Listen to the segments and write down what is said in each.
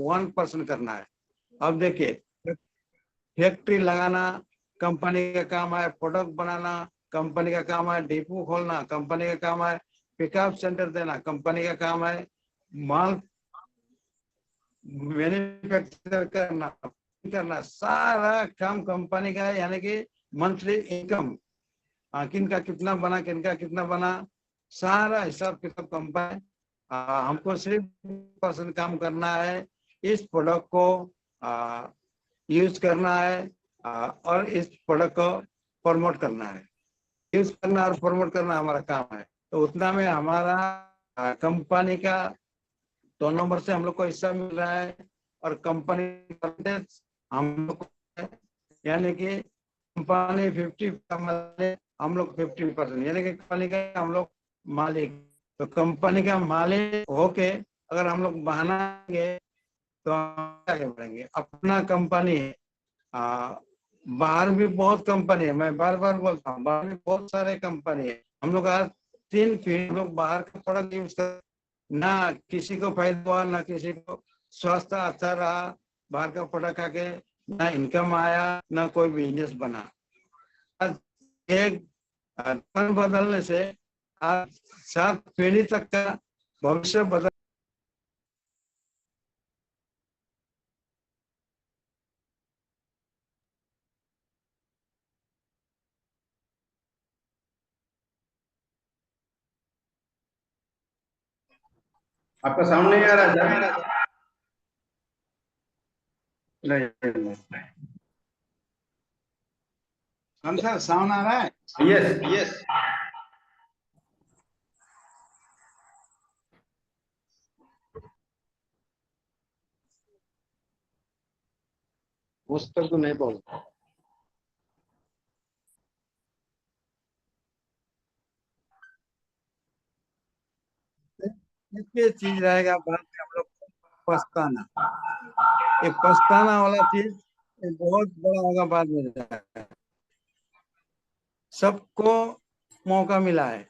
1% करना है। अब देखिए, फैक्ट्री लगाना कंपनी का काम है, प्रोडक्ट बनाना कंपनी का काम है, डिपो खोलना कंपनी का काम है, पिकअप सेंटर देना कंपनी का काम है, माल मैन्युफैक्चर करना सारा काम कंपनी का है। यानी कि मंथली इनकम किनका कितना बना, किनका कितना बना, सारा हिसाब किताब कंपनी। हमको सिर्फ % काम करना है, इस प्रोडक्ट को यूज करना है और इस प्रोडक्ट को प्रमोट करना है। यूज करना और प्रमोट करना हमारा काम है। तो उतना में हमारा कंपनी का 2 नंबर से हम लोग को हिस्सा मिल रहा है और कंपनी हम लोग को, यानी कि कंपनी 50, हम लोग 50%, यानी कि कंपनी का हम लोग मालिक। तो कंपनी का मालिक होके अगर हम लोग बनाएंगे तो आगे बढ़ेंगे। अपना कंपनी है, बाहर भी बहुत कंपनी है, मैं बार बार बोलता हूँ, बाहर भी बहुत सारे कंपनी है। हम लोग आज 3 फील्ड लोग बाहर का प्रोडक्ट यूज कर, ना किसी को फायदा हुआ, ना किसी को स्वास्थ्य अच्छा रहा बाहर का प्रोडक्ट खा के, ना इनकम आया, ना कोई बिजनेस बना। आज एक बदलने से आज 7 पीढ़ी तक का भविष्य बदल। आपका साउंड नहीं आ रहा है? नहीं, हम सर साउंड आ रहा है? Yes yes. पुस्तक तो नहीं बोल, इसके चीज रहेगा बाद में हम लोग पछताना। ये पछताना वाला चीज ये बहुत बड़ा होगा बाद में जाएगा। सबको मौका मिला है,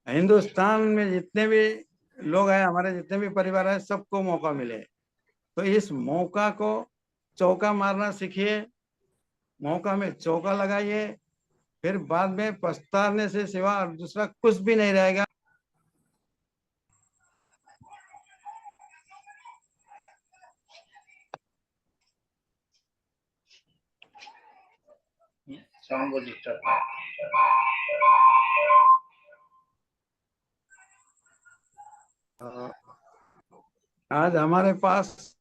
हिंदुस्तान में जितने भी लोग हैं, हमारे जितने भी परिवार है, सबको मौका मिले। तो इस मौका को चौका मारना सीखिए, मौका में चौका लगाइए, फिर बाद में पछताने से सिवा और दूसरा कुछ भी नहीं रहेगा। साउंड को डिस्टर्ब। आज हमारे पास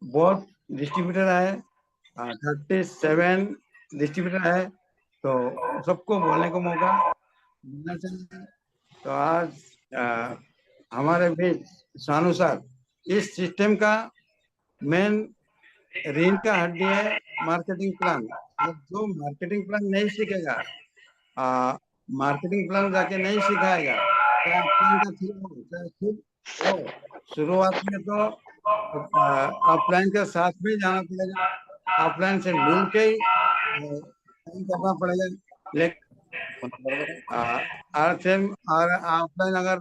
बहुत डिस्ट्रीब्यूटर है, 37 डिस्ट्रीब्यूटर है, तो सबको बोलने को मौका मिलना चाहिए। तो आज हमारे बीच सानू सर, इस सिस्टम का मेन रीढ़ का हड्डी है मार्केटिंग प्लान। अब जो मार्केटिंग प्लान नहीं सीखेगा, मार्केटिंग प्लान जाके नहीं सिखाएगा, चाहे ऑफलाइन का थ्रू हो चाहे खुद हो, शुरुआत में तो ऑफलाइन के साथ में जाना पड़ेगा, ऑफलाइन से मिल के ही काम करना पड़ेगा। लेकिन आरसीएम और ऑफलाइन अगर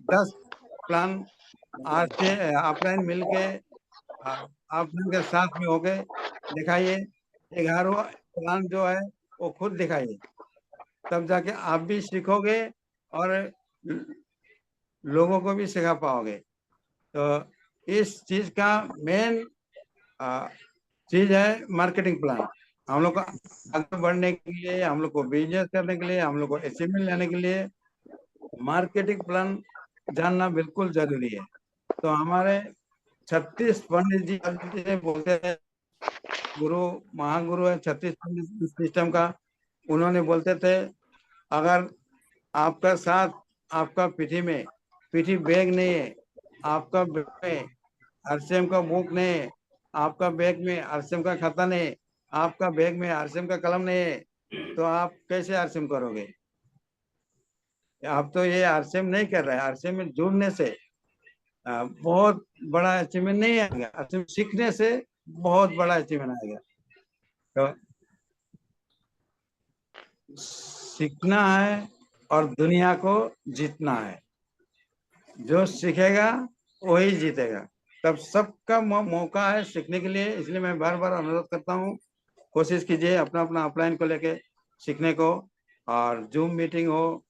10 प्लान ऑफलाइन मिल के ऑफलाइन के साथ में हो गए दिखाइए, 11वां प्लान जो है वो खुद दिखाइए, तब जाके आप भी सीखोगे और लोगों को भी सिखा पाओगे। तो इस चीज का मेन चीज है मार्केटिंग प्लान। हम लोग को आगे बढ़ने के लिए, हम लोग को बिजनेस करने के लिए, हम लोग को अचीवमेंट लेने के लिए मार्केटिंग प्लान जानना बिल्कुल जरूरी है। तो हमारे 36 पंडित जी बोलते हैं, गुरु महागुरु है 36 पंडित सिस्टम का, उन्होंने बोलते थे अगर आपका साथ आपका पीठी बैग नहीं है, आपका बैग में आरसीएम का बुक नहीं है, आपका बैग में आरसीएम का खाता नहीं है, आपका बैग में आरसीएम का कलम नहीं है, तो आप कैसे आरसीएम करोगे? आप तो ये आरसीएम नहीं कर रहे हैं। आरसीएम में जुड़ने से बहुत बड़ा अचीवमेंट नहीं आएगा, आरसीएम सीखने से बहुत बड़ा अचीवमेंट आएगा। तो सीखना है और दुनिया को जीतना है, जो सीखेगा वही जीतेगा। तब सबका मौका है सीखने के लिए। इसलिए मैं बार बार अनुरोध करता हूँ, कोशिश कीजिए अपना अपना अपलाइन को लेके सीखने को। और जूम मीटिंग हो,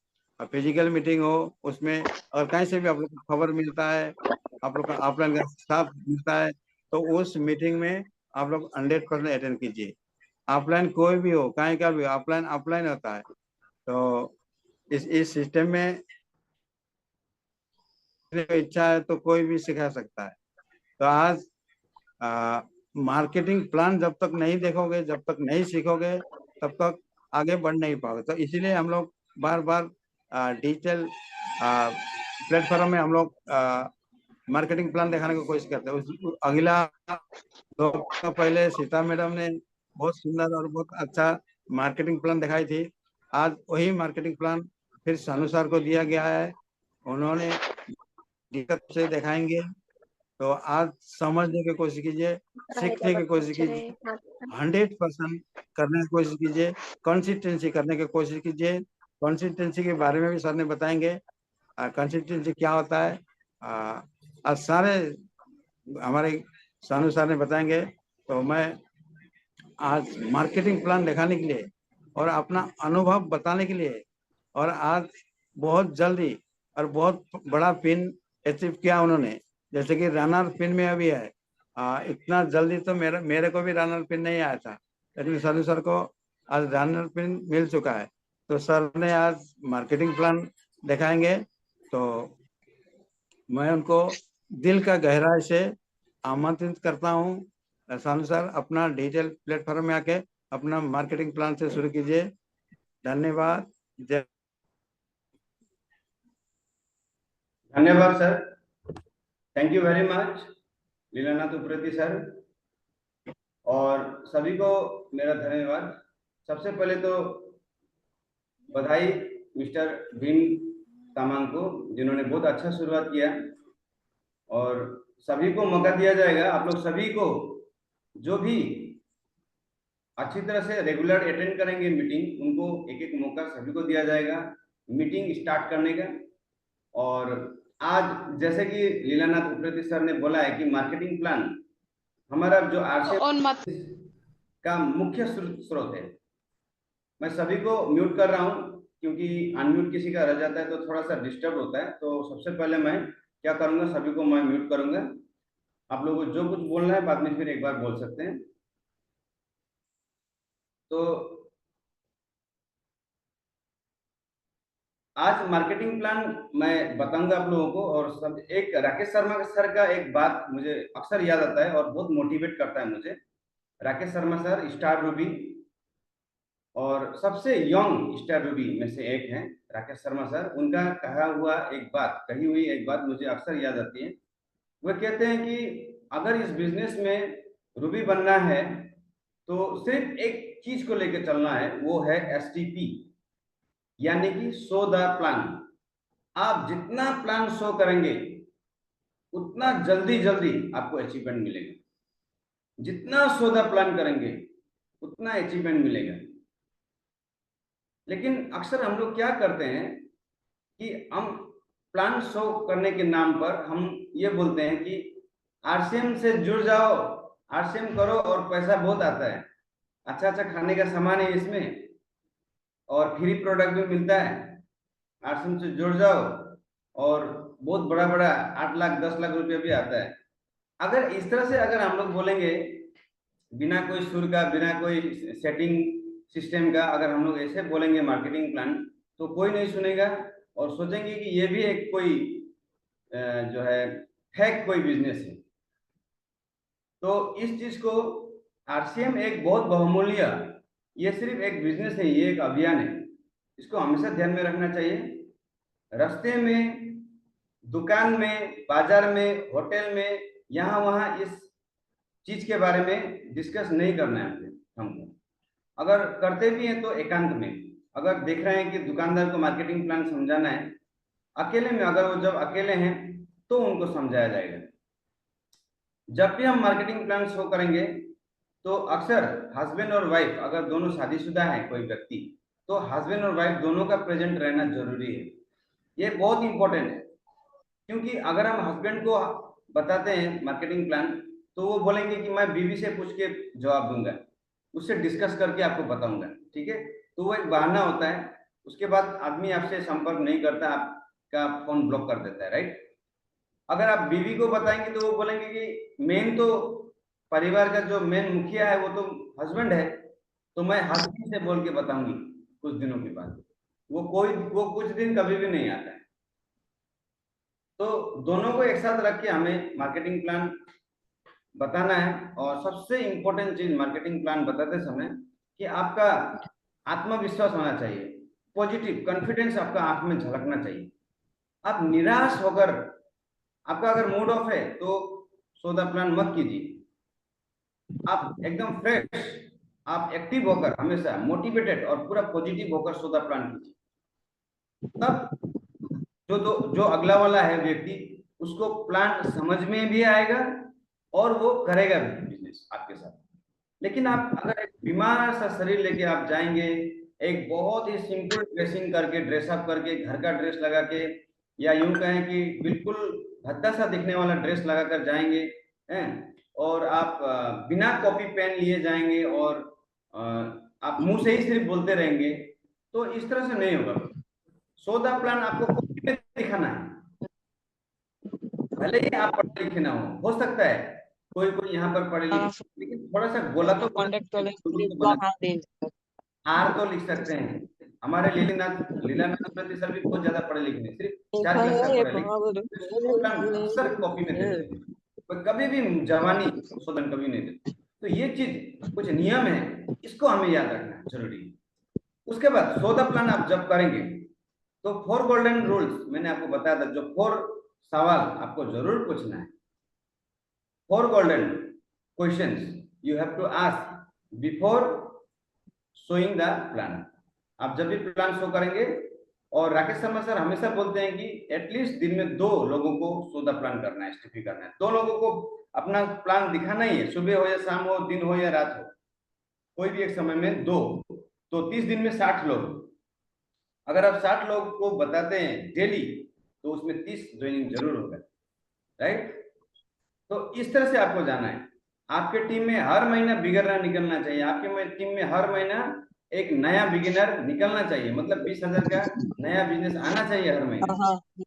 फिजिकल मीटिंग हो, उसमें और कहीं से भी आप लोग को खबर मिलता है, आप लोग का ऑफलाइन का साथ मिलता है, तो उस मीटिंग में आप लोग 100% अटेंड कीजिए। ऑफलाइन कोई भी हो, कहीं का भी, ऑफलाइन ऑफलाइन होता है। तो इस सिस्टम में इच्छा है तो कोई भी सिखा सकता है। तो आज मार्केटिंग प्लान जब तक नहीं देखोगे, जब तक नहीं सीखोगे, तब तक आगे बढ़ नहीं पाओगे। तो इसीलिए हम लोग बार बार डिजिटल प्लेटफॉर्म में हम लोग मार्केटिंग प्लान दिखाने की कोशिश करते हैं। अगला 2 हफ्ता पहले सीता मैडम ने बहुत सुंदर और बहुत अच्छा मार्केटिंग प्लान दिखाई थी। आज वही मार्केटिंग प्लान फिर सानू सर को दिया गया है, उन्होंने दिक्कत से दिखाएंगे। तो आज समझने की कोशिश कीजिए, सीखने की कोशिश कीजिए, 100% करने की कोशिश कीजिए, कंसिस्टेंसी करने की कोशिश कीजिए। कंसिस्टेंसी के बारे में भी सर ने बताएंगे, कंसिस्टेंसी क्या होता है। आज सारे हमारे सानू सर ने बताएंगे। तो मैं आज मार्केटिंग प्लान दिखाने के लिए और अपना अनुभव बताने के लिए, और आज बहुत जल्दी और बहुत बड़ा पिन अचीव किया उन्होंने, जैसे कि रनर पिन में अभी है। इतना जल्दी तो मेरे को भी रनर पिन नहीं आया था, लेकिन सानू सर को आज रनर पिन मिल चुका है। तो सर ने आज मार्केटिंग प्लान दिखाएंगे। तो मैं उनको दिल का गहराई से आमंत्रित करता हूँ, सानू सर अपना डिजिटल प्लेटफॉर्म में आके अपना मार्केटिंग प्लान से शुरू कीजिए। धन्यवाद। जय। धन्यवाद sir, thank you very much Leelanath Upreti sir, और सभी को मेरा धन्यवाद। सबसे पहले तो बधाई मिस्टर भीम तामांग को, जिन्होंने बहुत अच्छा शुरुआत किया, और सभी को मौका दिया जाएगा। आप लोग सभी को जो भी अच्छी तरह से रेगुलर अटेंड करेंगे मीटिंग, उनको एक एक मौका सभी को दिया जाएगा मीटिंग स्टार्ट करने का। और आज जैसे कि लीलानाथ उप्रेती सर ने बोला है कि मार्केटिंग प्लान हमारा जो आरसीएम का मुख्य स्रोत है। मैं सभी को म्यूट कर रहा हूं, क्योंकि अनम्यूट किसी का रह जाता है तो थोड़ा सा डिस्टर्ब होता है। तो सबसे पहले मैं क्या करूंगा, सभी को मैं म्यूट करूंगा। आप लोगों को जो कुछ बोलना है बाद में फिर एक बार बोल सकते हैं। तो आज मार्केटिंग प्लान मैं बताऊंगा आप लोगों को। और सब एक राकेश शर्मा सर का एक बात मुझे अक्सर याद आता है और बहुत मोटिवेट करता है मुझे। Rakesh Sharma sir star Ruby, और सबसे यंग स्टार रूबी में से एक हैं राकेश शर्मा सर। उनका कही हुई एक बात मुझे अक्सर याद आती है। वो कहते हैं कि अगर इस बिजनेस में रूबी बनना है तो सिर्फ एक चीज को लेकर चलना है, वो है एसटीपी, यानी कि शो द प्लान। आप जितना प्लान शो करेंगे उतना जल्दी जल्दी आपको अचीवमेंट मिलेगा। जितना शो द प्लान करेंगे उतना अचीवमेंट मिलेगा। लेकिन अक्सर हम लोग क्या करते हैं कि हम प्लान शो करने के नाम पर हम ये बोलते हैं कि आरसीएम से जुड़ जाओ, आरसीएम करो और पैसा बहुत आता है, अच्छा अच्छा खाने का सामान है इसमें, और फ्री प्रोडक्ट भी मिलता है, आरसीएम से जुड़ जाओ और बहुत बड़ा बड़ा 8 लाख 10 लाख रुपया भी आता है। अगर इस तरह से अगर हम लोग बोलेंगे बिना कोई सुर का, बिना कोई सेटिंग सिस्टम का, अगर हम लोग ऐसे बोलेंगे मार्केटिंग प्लान, तो कोई नहीं सुनेगा और सोचेंगे कि ये भी एक कोई जो है फेक कोई बिजनेस है। तो इस चीज को आरसीएम एक बहुत बहुमूल्य, ये सिर्फ एक बिजनेस है, ये एक अभियान है, इसको हमेशा ध्यान में रखना चाहिए। रास्ते में, दुकान में, बाजार में, होटल में, यहाँ वहाँ इस चीज के बारे में डिस्कस नहीं करना है हमको। अगर करते भी हैं तो एकांत में। अगर देख रहे हैं कि दुकानदार को मार्केटिंग प्लान समझाना है अकेले में, अगर वो जब अकेले हैं तो उनको समझाया जाएगा। जब भी हम मार्केटिंग प्लान शो करेंगे तो अक्सर हस्बैंड और वाइफ, अगर दोनों शादीशुदा है कोई व्यक्ति, तो हस्बैंड और वाइफ दोनों का प्रेजेंट रहना जरूरी है। ये बहुत इंपॉर्टेंट है, क्योंकि अगर हम हस्बैंड को बताते हैं मार्केटिंग प्लान, तो वो बोलेंगे कि मैं बीवी से पूछ के जवाब दूंगा, उससे डिस्कस करके आपको बताऊंगा, ठीक है। तो वो एक बहाना होता है, उसके बाद आदमी आपसे संपर्क नहीं करता, आपका फोन ब्लॉक कर देता है, राइट। अगर आप बीवी को बताएंगे तो वो बोलेंगे कि मेन तो परिवार का जो मेन मुखिया है वो तो हस्बैंड है, तो मैं हस्बैंड से बोल के बताऊंगी कुछ दिनों के बाद। वो कुछ दिन कभी भी नहीं आता है। तो दोनों को एक साथ रख के हमें मार्केटिंग प्लान बताना है। और सबसे इंपॉर्टेंट चीज मार्केटिंग प्लान बताते समय कि आपका आत्मविश्वास होना चाहिए, पॉजिटिव कॉन्फिडेंस आपका आंख में झलकना चाहिए। आप निराश होकर, आपका अगर मूड ऑफ है तो सौदा प्लान मत कीजिए। आप एकदम फ्रेश, आप एक्टिव होकर, हमेशा मोटिवेटेड और पूरा पॉजिटिव होकर सौदा प्लान कीजिए। तब जो अगला वाला है व्यक्ति, उसको प्लान समझ में भी आएगा और वो करेगा भी बिजनेस आपके साथ। लेकिन आप अगर एक बीमार सा शरीर लेके आप जाएंगे, एक बहुत ही सिंपल ड्रेसिंग करके, ड्रेसअप करके, घर का ड्रेस लगा के, या यूं कहें कि बिल्कुल भद्दा सा दिखने वाला ड्रेस लगा कर जाएंगे हैं, और आप बिना कॉपी पेन लिए जाएंगे और आप मुंह से ही सिर्फ बोलते रहेंगे, तो इस तरह से नहीं होगा। सौदा प्लान आपको कॉपी में दिखाना है, भले ही आप पढ़े लिखे ना हो सकता है कोई कोई यहाँ पर पढ़े लिखे, लेकिन थोड़ा सा बोला तो आर तो लिख सकते हैं। हमारे लीलानाथ सर भी बहुत ज्यादा पढ़े लिखे नहीं, सिर्फ 4 क्लास का पढ़े लिखे, अक्सर कॉपी में देते हैं, पर कभी भी जवानी शोधन कभी नहीं देते। तो ये चीज कुछ नियम है, इसको हमें याद रखना जरूरी है। उसके बाद सौदा प्लान आप जब करेंगे तो 4 गोल्डन रूल्स मैंने आपको बताया था, जो 4 सवाल आपको जरूर पूछना है। 4 golden questions you have to ask before showing the plan। आप जब भी प्लान शो करेंगे, और राकेश शर्मा सर हमेशा बोलते हैं कि एटलीस्ट दिन में 2 लोगों को सौदा प्लान करना है, एसटीपी करना है, 2 लोगों को अपना प्लान दिखाना ही है, सुबह हो या शाम हो, दिन हो या रात हो, कोई भी एक समय में 2। तो 30 दिन में 60 लोग, अगर आप 60 लोग को बताते हैं डेली, तो उसमें 30 ज्वाइनिंग जरूर होगा, राइट। तो इस तरह से आपको जाना है। आपके टीम में हर महीना बिगिनर निकलना चाहिए, आपके टीम में हर महीना एक नया बिगिनर निकलना चाहिए, मतलब 20,000 का नया बिजनेस आना चाहिए हर महीने।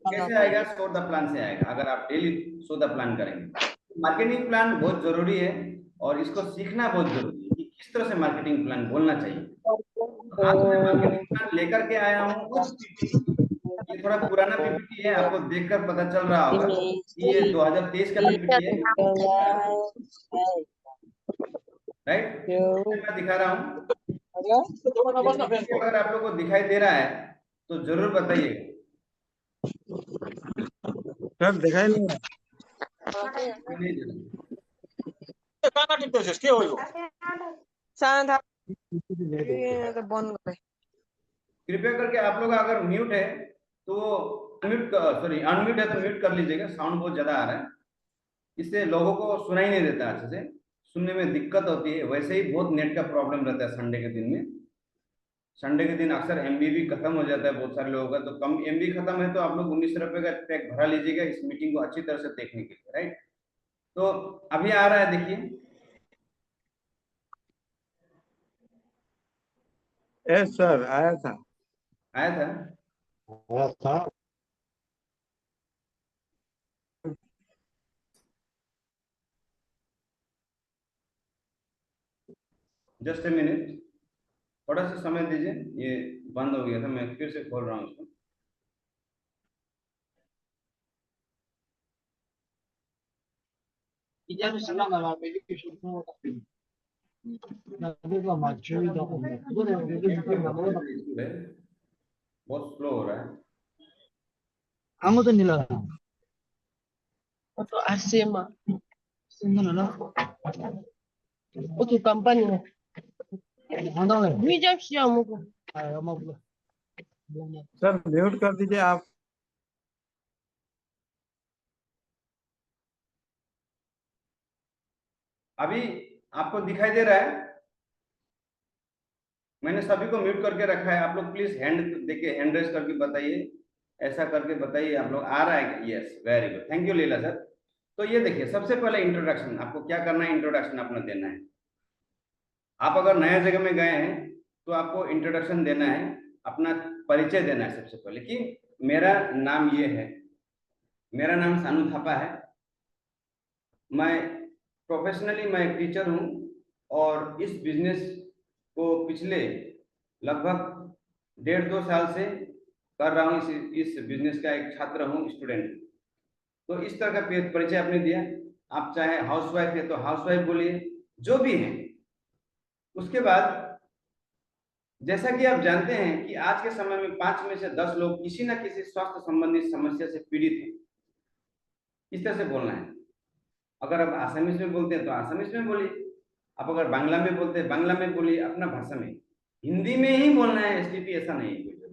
कैसे आएगा? सौदा प्लान से आएगा, अगर आप डेली सौदा प्लान करेंगे। मार्केटिंग प्लान बहुत जरूरी है और इसको सीखना बहुत जरूरी है कि किस तरह से मार्केटिंग प्लान बोलना चाहिए। आज मैं मार्केटिंग प्लान लेकर के आया हूँ, ये थोड़ा पुराना पीपीटी है, आपको देखकर पता चल रहा होगा कि ये 2023 का पीपीटी है, राइट। मैं दिखा रहा हूँ, अगर आप लोग को दिखाई दे रहा है तो जरूर बताइए। सर दिखाई नहीं कृपया करके आप लोग अगर म्यूट है तो अनम्यूट है तो म्यूट कर लीजिएगा, साउंड बहुत ज्यादा आ रहा है, इससे लोगों को सुनाई नहीं देता, अच्छे से सुनने में दिक्कत होती है। वैसे ही बहुत नेट का प्रॉब्लम रहता है संडे के दिन में, संडे के दिन अक्सर एमबी भी खत्म हो जाता है बहुत सारे लोगों का, तो कम एमबी खत्म है तो आप लोग 19 रुपए का पैक भरा लीजिएगा इस मीटिंग को अच्छी तरह से देखने के लिए, राइट। तो अभी आ रहा है, देखिए। यस सर, आया था। आया था। जस्ट ए मिनट, थोड़ा सा समय दीजिए, ये बंद हो गया था, मैं फिर से खोल रहा हूँ उसको। बहुत स्लो हो रहा है। 아무도 일러. तो आरसीएम सिंगल ओके कंपनी में विजय श्याम को सर म्यूट कर दीजिए आप। अभी आपको दिखाई दे रहा है? मैंने सभी को म्यूट करके रखा है, आप लोग प्लीज हैंड देखिए, हैंड रेस करके बताइए, ऐसा करके बताइए आप लोग, आ रहा है? Yes, very good, thank you Leela sir. तो ये देखिए, सबसे पहले इंट्रोडक्शन, आपको क्या करना है, इंट्रोडक्शन अपना देना है। आप अगर नया जगह में गए हैं तो आपको इंट्रोडक्शन देना है, अपना परिचय देना है सबसे पहले कि मेरा नाम ये है, मेरा नाम सानू थापा है, मैं प्रोफेशनली मैं एक टीचर हूँ और इस बिजनेस को पिछले लगभग 1.5-2 साल से कर रहा हूँ, इस बिजनेस का एक छात्र हूँ, स्टूडेंट। तो इस तरह का परिचय आपने दिया। आप चाहे हाउसवाइफ है तो हाउसवाइफ बोलिए, जो भी है। उसके बाद जैसा कि आप जानते हैं कि आज के समय में 5 में से 10 लोग किसी न किसी स्वास्थ्य संबंधी समस्या से पीड़ित हैं। इस तरह से बोलना है। अगर आप आसामीज में बोलते हैं तो आसामीज में बोलिए, आप अगर बांग्ला में बोलते हैं बांग्ला में बोलिए, अपना भाषा में। हिंदी में ही बोलना है एसटीपी, ऐसा नहीं है कोई जरूरी।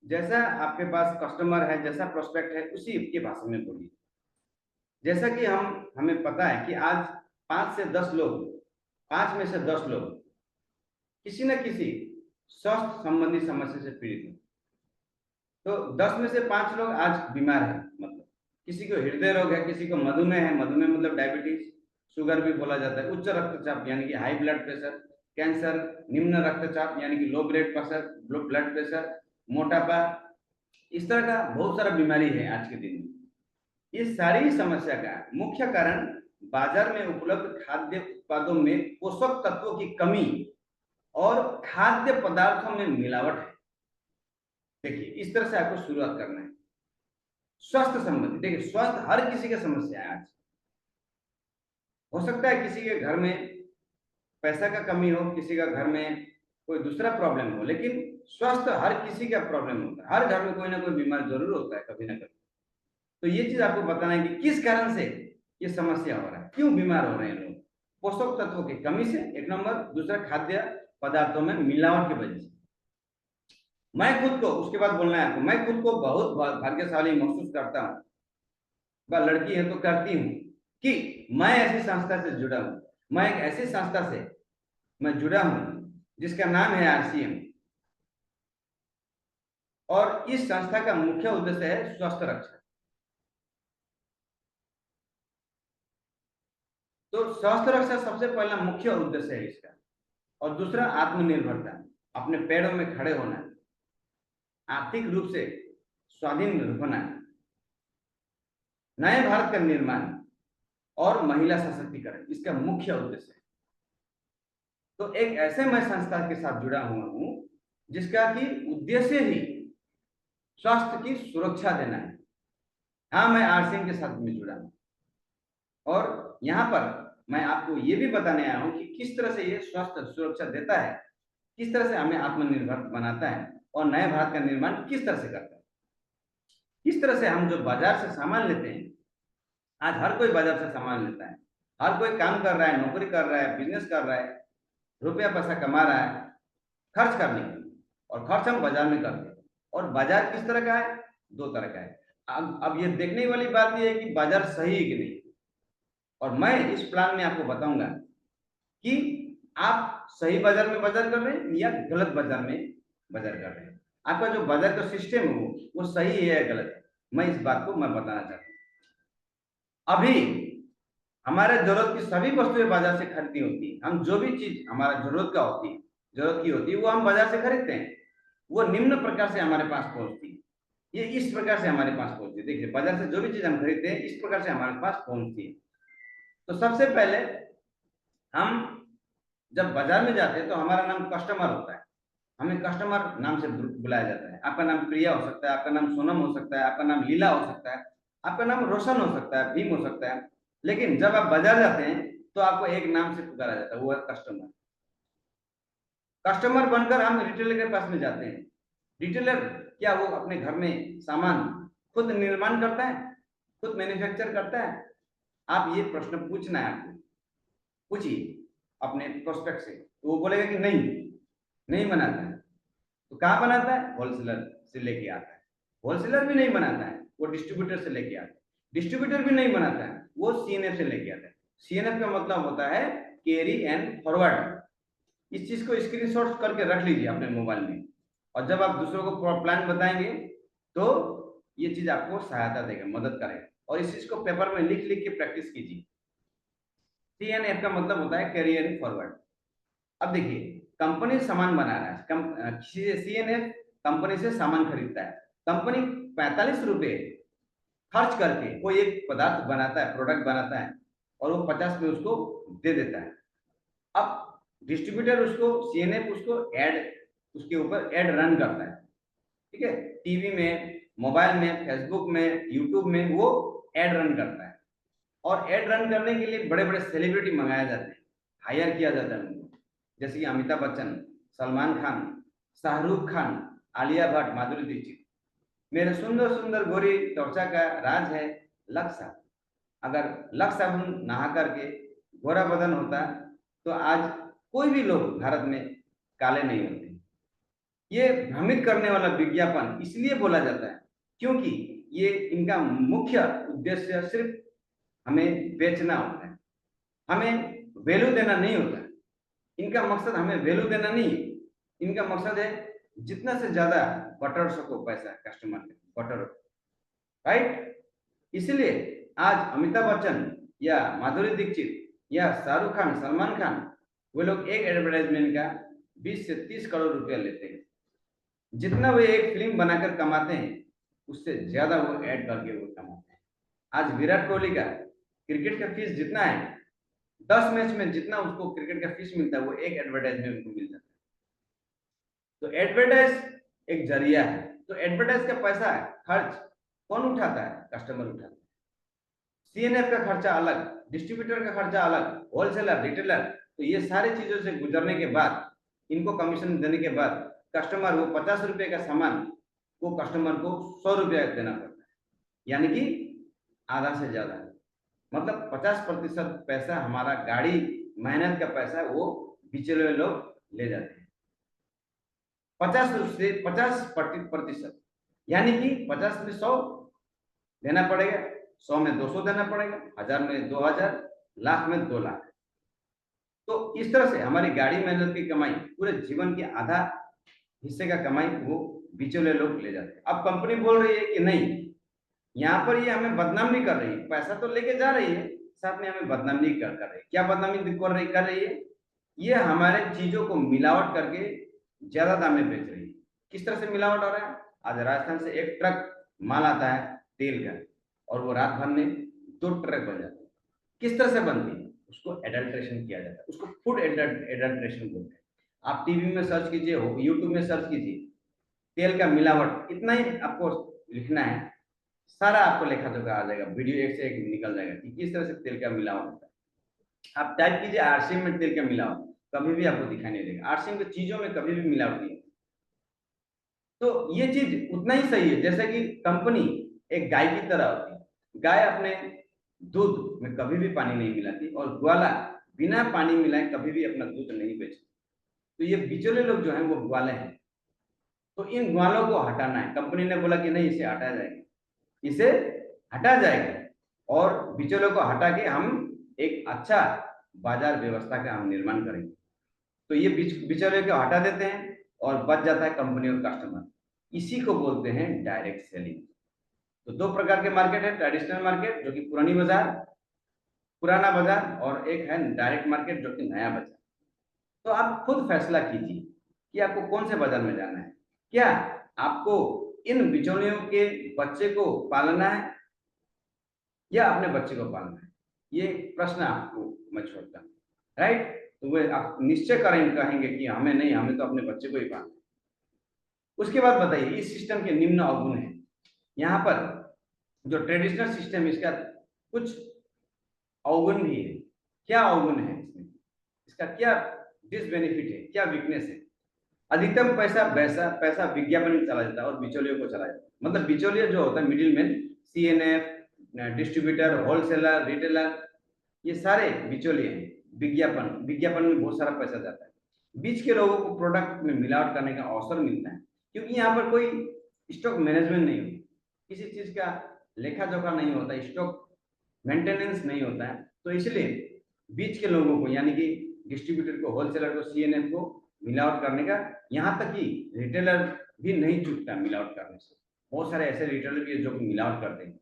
जैसा आपके पास कस्टमर है, जैसा प्रोस्पेक्ट है, उसी की भाषा में बोलिए। जैसा कि हमें पता है कि आज 5 से 10 लोग, 5 में से 10 लोग किसी न किसी स्वास्थ्य संबंधी समस्या से पीड़ित हैं। तो 10 में से 5 लोग आज बीमार हैं, मतलब किसी को हृदय रोग है, किसी को मधुमेह है, मधुमेह मतलब डायबिटीज, शुगर भी बोला जाता है, उच्च रक्तचाप यानी कि हाई ब्लड प्रेशर, कैंसर, निम्न रक्तचाप यानी कि लो ब्लड प्रेशर, मोटापा, इस तरह का बहुत सारा बीमारी है आज के दिन में। ये सारी समस्या का मुख्य कारण बाजार में उपलब्ध खाद्य उत्पादों में पोषक तत्वों की कमी और खाद्य पदार्थों में मिलावट है। देखिए, इस तरह से आपको शुरुआत करना है। स्वास्थ्य संबंधी, देखिए स्वास्थ्य हर किसी का समस्या है आज। हो सकता है किसी के घर में पैसा का कमी हो, किसी का घर में कोई दूसरा प्रॉब्लम हो, लेकिन स्वास्थ्य हर किसी का प्रॉब्लम होता है। हर घर में कोई ना कोई बीमार जरूर होता है कभी ना कभी। तो ये चीज आपको बताना है कि किस कारण से ये समस्या हो रहा है, क्यों बीमार हो रहे हैं लोग। पोषक तत्वों की कमी से एक नंबर, दूसरा खाद्य पदार्थों में मिलावट की वजह से। मैं खुद को, उसके बाद बोलना है आपको, मैं खुद को बहुत भाग्यशाली महसूस करता हूँ, वह लड़की है तो करती हूँ, कि मैं ऐसी संस्था से जुड़ा हूँ। मैं एक ऐसी संस्था से मैं जुड़ा हूँ जिसका नाम है आरसीएम, और इस संस्था का मुख्य उद्देश्य है स्वास्थ्य रक्षा। तो स्वास्थ्य रक्षा सबसे पहला मुख्य उद्देश्य है इसका। और दूसरा आत्मनिर्भरता, अपने पैरों में खड़े होना, आर्थिक रूप से स्वाधीन होना, नए भारत का निर्माण और महिला सशक्तिकरण, इसका मुख्य उद्देश्य है। तो एक ऐसे मैं संस्था के साथ जुड़ा हुआ हूं जिसका कि उद्देश्य ही स्वास्थ्य की सुरक्षा देना है। हाँ, मैं आरसीएम के साथ में जुड़ा हूं और यहाँ पर मैं आपको ये भी बताने आया हूं कि किस तरह से ये स्वास्थ्य सुरक्षा देता है, किस तरह से हमें आत्मनिर्भर बनाता है और नए भारत का निर्माण किस तरह से करता है। किस तरह से हम जो बाजार से सामान लेते हैं, आज हर कोई बाजार से सामान लेता है, हर कोई काम कर रहा है, नौकरी कर रहा है, बिजनेस कर रहा है, रुपया पैसा कमा रहा है खर्च करने के लिए, और खर्च हम बाजार में करते हैं। और बाजार किस तरह का है? 2 तरह का है। अब ये देखने वाली बात ये है कि बाजार सही है कि नहीं। और मैं इस प्लान में आपको बताऊंगा कि आप सही बाजार में बाजार कर रहे हैं या गलत बाजार में बाजार कर रहे हैं। आपका जो बाजार का सिस्टम है वो सही है या गलत है, मैं इस बात को मैं बताना चाहता हूँ। अभी हमारे जरूरत की सभी वस्तुएं बाजार से खरीदनी होती है। हम जो भी चीज हमारा जरूरत की होती है वो हम बाजार से खरीदते हैं। वो निम्न प्रकार से हमारे पास पहुंचती है, ये इस प्रकार से हमारे पास पहुंचती है। देखिए, बाजार से जो भी चीज हम खरीदते हैं इस प्रकार से हमारे पास पहुंचती है। तो सबसे पहले हम जब बाजार में जाते हैं तो हमारा नाम कस्टमर होता है, हमें कस्टमर नाम से बुलाया जाता है। आपका नाम प्रिया हो सकता है, आपका नाम सोनम हो सकता है, आपका नाम लीला हो सकता है, आपका नाम रोशन हो सकता है, भीम हो सकता है। लेकिन जब आप बाजार जाते हैं तो आपको एक नाम से पुकारा जाता है, वो है कस्टमर। कस्टमर बनकर हम रिटेलर के पास में जाते हैं। रिटेलर क्या वो अपने घर में सामान खुद निर्माण करता है, खुद मैन्युफैक्चर करता है? आप ये प्रश्न पूछना है, आपको पूछिए अपने प्रोस्पेक्ट से, तो वो बोलेगा कि नहीं बनाता है। तो कहाँ बनाता है? होलसेलर से लेके आता है। होलसेलर भी नहीं बनाता है, वो डिस्ट्रीब्यूटर से लेके आता है। डिस्ट्रीब्यूटर भी नहीं बनाता है, वो सीएनएफ से लेके आता है। सीएनएफ का मतलब होता है कैरी एंड फॉरवर्ड। इस चीज को स्क्रीनशॉट करके रख लीजिए अपने मोबाइल में, और जब आप दूसरों को प्लान बताएंगे तो ये चीज आपको सहायता देगा, मदद करेगा। और इस चीज को पेपर में लिख लिख के प्रैक्टिस कीजिए। CNF का मतलब होता है कैरियर फॉरवर्ड। अब देखिए, कंपनी सामान बना रहा है, CNF कंपनी से सामान खरीदता है। कंपनी 45 रुपए खर्च करके कोई एक पदार्थ बनाता है, प्रोडक्ट बनाता है, और वो 50 में उसको दे देता है। अब डिस्ट्रीब्यूटर उसको, CNF उसको उसके ऊपर एड रन करता है, ठीक है, टीवी में, मोबाइल में, फेसबुक में, यूट्यूब में वो एड रन करता है। और एड रन करने के लिए बड़े बड़े सेलिब्रिटी मंगाए जाते हैं, हायर किया जाता है उनको, जैसे कि अमिताभ बच्चन, सलमान खान, शाहरुख खान, आलिया भट्ट, माधुरी दीक्षित। मेरे सुंदर सुंदर गोरी त्वचा का राज है लक्स साबुन। अगर लक्स साबुन नहा करके गोरा बदन होता तो आज कोई भी लोग भारत में काले नहीं होते। ये भ्रमित करने वाला विज्ञापन इसलिए बोला जाता है क्योंकि ये इनका मुख्य उद्देश्य सिर्फ हमें बेचना होता है, हमें वैल्यू देना नहीं होता। इनका मकसद हमें वैल्यू देना नहीं है, इनका मकसद है जितना से ज्यादा बटर सको पैसा कस्टमर में, बटर, राइट। इसलिए आज अमिताभ बच्चन या माधुरी दीक्षित या शाहरुख खान, सलमान खान, वो लोग एक एडवर्टाइजमेंट का 20 से 30 करोड़ रुपया लेते हैं। जितना वो एक फिल्म बनाकर कमाते हैं उससे ज्यादा वो ऐड करके वो कमाते हैं। आज विराट कोहली का क्रिकेट का फीस जितना है, 10 मैच में जितना उसको क्रिकेट का फीस मिलता है वो एक एडवर्टाइज में उनको मिल जाता है। तो एडवर्टाइज एक जरिया है। तो एडवर्टाइज का पैसा खर्च कौन उठाता है? कस्टमर उठाता है। CNF का खर्चा अलग, डिस्ट्रीब्यूटर का खर्चा अलग, होलसेलर, रिटेलर। तो ये सारी चीजों से गुजरने के बाद, इनको कमीशन देने के बाद कस्टमर वो 50 रुपए का सामान वो कस्टमर को 100 रुपया देना पड़ता है, यानी कि आधा से ज्यादा। मतलब 50% पैसा हमारा गाड़ी मेहनत का पैसा वो बिचौलिए लोग ले जाते हैं। 50%, यानी कि 50 में 100 देना पड़ेगा, 100 में 200 देना पड़ेगा, 1000 में 2000, लाख में 2 लाख। तो इस तरह से हमारी गाड़ी मेहनत की कमाई, पूरे जीवन की आधा हिस्से का कमाई वो बिचौलिए लोग ले जाते हैं। अब कंपनी बोल रही है कि नहीं, यहाँ पर ये हमें बदनाम नहीं कर रही है, पैसा तो लेके जा रही है, साथ में हमें बदनाम नहीं कर रही है। क्या बदनामी कर रही है? ये हमारे चीजों को मिलावट करके ज्यादा दाम में बेच रही है। किस तरह से मिलावट हो रहा है? आज राजस्थान से एक ट्रक माल आता है तेल का, और वो रात भर में 2 ट्रक बन जाते हैं। किस तरह से बनती है? उसको एडल्ट्रेशन किया जाता है, उसको फूड एडल्ट्रेशन बोलते हैं। आप टीवी में सर्च कीजिए, यूट्यूब में सर्च कीजिए, तेल का मिलावट, इतना ही आपको लिखना है, सारा आपको लेखा जोखा आ जाएगा, वीडियो एक से एक निकल जाएगा कि किस तरह से तेल का मिलावट होता है। आप टाइप कीजिए RCM में तेल का मिलावट, कभी भी आपको दिखाई नहीं देगा। RCM की चीजों में कभी भी मिलावट नहीं। तो ये चीज उतना ही सही है जैसे कि कंपनी एक गाय की तरह होती है। गाय अपने दूध में कभी भी पानी नहीं मिलाती, और ग्वाला बिना पानी मिलाए कभी भी अपना दूध नहीं बेचती। तो ये बिचौलिए लोग जो हैं वो ग्वाले हैं। तो इन ग्वालों को हटाना है। कंपनी ने बोला कि नहीं, इसे हटाया जाएगा, इसे हटा जाएगा, और बिचौलियों को हटा के हम एक अच्छा बाजार व्यवस्था का हम निर्माण करेंगे। तो ये बिचौलियों को हटा देते हैं और बच जाता है कंपनी और कस्टमर। इसी को बोलते हैं डायरेक्ट सेलिंग। तो 2 प्रकार के मार्केट है, ट्रेडिशनल मार्केट जो कि पुरानी बाजार, पुराना बाजार, और एक है डायरेक्ट मार्केट जो कि नया बाजार। तो आप खुद फैसला कीजिए कि आपको कौन से बाजार में जाना है। क्या आपको इन बिचौलियों के बच्चे को पालना है या अपने बच्चे को पालना है? ये प्रश्न आपको मैं छोड़ता हूँ, राइट। तो वे आप निश्चय कहेंगे कि हमें नहीं, हमें तो अपने बच्चे को ही पालना है। उसके बाद बताइए, इस सिस्टम के निम्न अवगुण है। यहाँ पर जो ट्रेडिशनल सिस्टम, इसका कुछ अवगुण भी है। क्या अवगुण है इसमें? इसका क्या डिसबेनिफिट है, क्या वीकनेस है? अधिकतम पैसा विज्ञापन में चला जाता है और बिचौलियों को चला जाता है। मतलब बिचौलिया जो होता है, middle man, CNF, distributor, wholesaler, retailer, ये सारे बिचौलिए हैं। विज्ञापन में बहुत सारा पैसा जाता है। बीच के लोगों को प्रोडक्ट में मिलावट करने का अवसर मिलता है, क्योंकि यहाँ पर कोई स्टॉक मैनेजमेंट नहीं होता, किसी चीज का लेखा जोखा नहीं होता, स्टॉक मेंटेनेंस नहीं होता है। तो इसलिए बीच के लोगों को, यानी कि डिस्ट्रीब्यूटर को, होलसेलर को, CNF को मिलावट करने का, यहाँ तक कि रिटेलर भी नहीं चूकता मिलावट करने से। बहुत सारे ऐसे रिटेलर भी जो मिलावट करते हैं।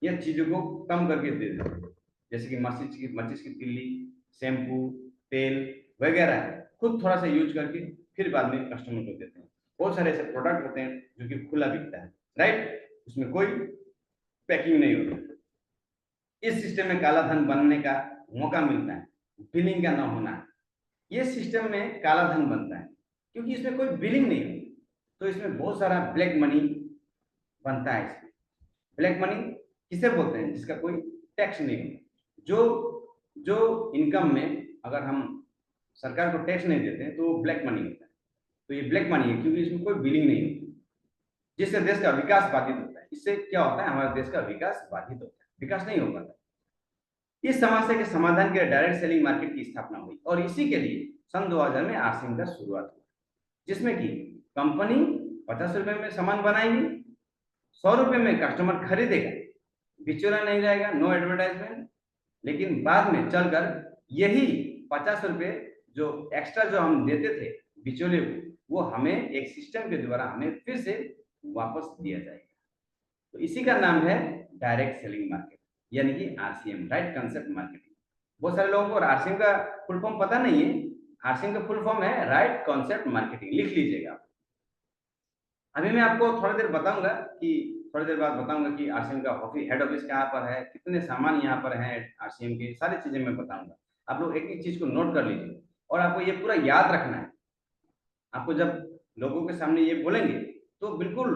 या चीजों को कम करके दे देते हैं, जैसे कि माचिस की तिल्ली, शैम्पू, तेल वगैरह खुद थोड़ा सा यूज करके फिर बाद में कस्टमर को देते हैं। बहुत सारे ऐसे प्रोडक्ट होते हैं जो कि खुला बिकता है, राइट, उसमें कोई पैकिंग नहीं होती। इस सिस्टम में काला धन बनने का मौका मिलता है, बिलिंग का ना होना। ये सिस्टम में काला धन बनता है क्योंकि इसमें कोई बिलिंग नहीं होती, तो इसमें बहुत सारा ब्लैक मनी बनता है। इसमें ब्लैक मनी किसे बोलते हैं? जिसका कोई टैक्स नहीं होता। जो इनकम में अगर हम सरकार को टैक्स नहीं देते हैं तो वो ब्लैक मनी होता है। तो ये ब्लैक मनी है क्योंकि इसमें कोई बिलिंग नहीं होती, जिससे देश का विकास बाधित होता है। इससे क्या होता है? हमारे देश का विकास बाधित होता है, विकास नहीं हो पाता। इस समस्या के समाधान के लिए डायरेक्ट सेलिंग मार्केट की स्थापना हुई और इसी के लिए सन 2000 में आरसीएम का शुरुआत हुआ, जिसमें कि कंपनी 50 रुपए में सामान बनाएगी, 100 रुपए में कस्टमर खरीदेगा, बिचौलिया नहीं रहेगा, नो एडवर्टाइजमेंट। लेकिन बाद में चलकर यही 50 रुपए जो एक्स्ट्रा जो हम देते थे बिचौलिए को, वो हमें एक सिस्टम के द्वारा हमें फिर से वापस दिया जाएगा। तो इसी का नाम है डायरेक्ट सेलिंग मार्केट, यानी कि आरसीएम, राइट कंसेप्ट मार्केटिंग। बहुत सारे लोगों को आरसीएम का फुल फॉर्म पता नहीं है। आरसीएम का फुल फॉर्म है राइट कॉन्सेप्ट मार्केटिंग, लिख लीजिएगा। अभी मैं आपको थोड़ी देर बाद बताऊंगा कि आरसीएम का हेड ऑफिस कहाँ पर है, कितने सामान यहाँ पर हैं आरसीएम के, सारी चीजें मैं बताऊंगा। आप लोग एक एक चीज को नोट कर लीजिए और आपको ये पूरा याद रखना है। आपको जब लोगों के सामने ये बोलेंगे तो बिल्कुल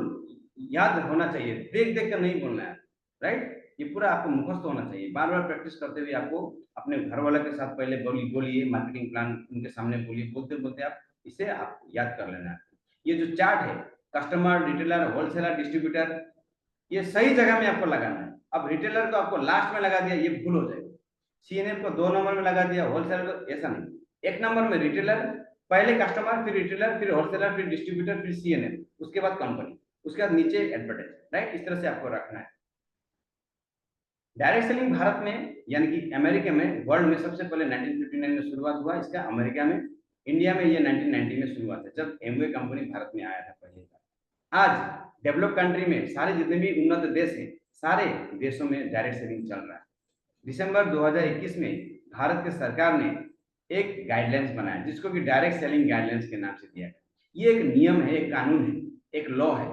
याद होना चाहिए, देख देख कर नहीं बोलना है, राइट। ये पूरा आपको मुखस्त होना चाहिए। बार बार प्रैक्टिस करते हुए आपको अपने घर वाले के साथ पहले बोलिए, मार्केटिंग प्लान उनके सामने बोलिए, बोलते बोलते आप इसे आप याद कर लेना है। ये जो चार्ट है, कस्टमर, रिटेलर, होलसेलर, डिस्ट्रीब्यूटर, ये सही जगह में आपको लगाना है। अब रिटेलर को आपको लास्ट में लगा दिया, ये भूल हो जाएगा। सीएनएफ को 2 नंबर में लगा दिया, होलसेलर को, ऐसा नहीं। 1 नंबर में रिटेलर, पहले कस्टमर, फिर रिटेलर, फिर होलसेलर, फिर डिस्ट्रीब्यूटर, फिर सीएनएफ, उसके बाद कंपनी, उसके बाद नीचे एडवर्टाइज, राइट। इस तरह से आपको रखना है। डायरेक्ट सेलिंग भारत में यानी कि अमेरिका में, वर्ल्ड में सबसे पहले 1959 में शुरुआत हुआ इसका, अमेरिका में। इंडिया में ये 1990 में शुरुआत है, जब एमवे कंपनी भारत में आया था पहले बार। आज डेवलप कंट्री में सारे जितने भी उन्नत देश हैं, सारे देशों में डायरेक्ट सेलिंग चल रहा है। दिसंबर 2021 में भारत की सरकार ने एक गाइडलाइंस बनाया जिसको कि डायरेक्ट सेलिंग गाइडलाइंस के नाम से दिया गया। ये एक नियम है, एक कानून है, एक लॉ है,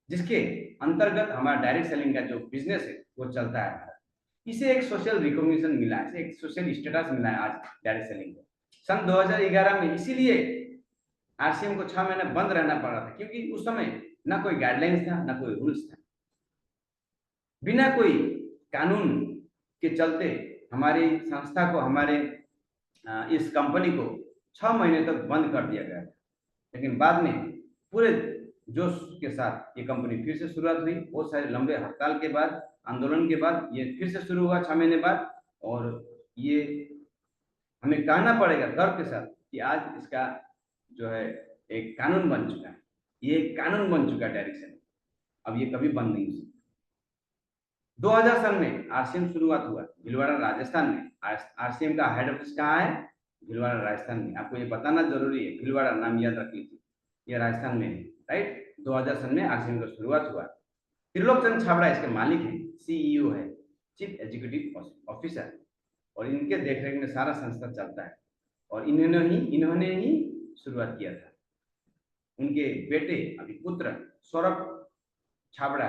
जिसके अंतर्गत हमारा डायरेक्ट सेलिंग का जो बिजनेस है वो चलता है। इसे एक सोशल रिकॉग्निशन मिला है, इसे एक सोशल स्टेटस मिला है आज डायरेक्ट सेलिंग को। सन 2011 में इसीलिए आरसीएम को 6 महीने बंद रहना पड़ा था, क्योंकि उस समय ना कोई गाइडलाइंस था, ना कोई रूल्स था। बिना कोई कानून के चलते हमारी संस्था को, हमारे इस कंपनी को 6 महीने तक बंद कर दिया गया। लेकिन बाद में पूरे जोश के साथ ये कंपनी फिर से शुरुआत हुई। बहुत सारे लंबे हड़ताल के बाद, आंदोलन के बाद ये फिर से शुरू हुआ 6 महीने बाद। और ये हमें कहना पड़ेगा गर्व के साथ कि आज इसका जो है एक कानून बन चुका है। ये एक कानून बन चुका है डायरेक्ट सेलिंग, अब ये कभी बंद नहीं हो सकता। 2000 सन में आरसीएम शुरुआत हुआ भीलवाड़ा राजस्थान में। आरसीएम का हेड ऑफिस कहाँ है? भीलवाड़ा राजस्थान में। आपको ये बताना जरूरी है, भीलवाड़ा नाम याद रख लीजिए, ये राजस्थान में है, राइट। 2000 सन में आरसीएम का शुरुआत हुआ। त्रिलोक चंद छाबड़ा इसके मालिक हैं, सीईओ है, चीफ एग्जीक्यूटिव ऑफिसर, और इनके देखरेख में सारा संस्था चलता है। और इन्होंने ही शुरुआत किया था। उनके बेटे अभी पुत्र सौरभ छाबड़ा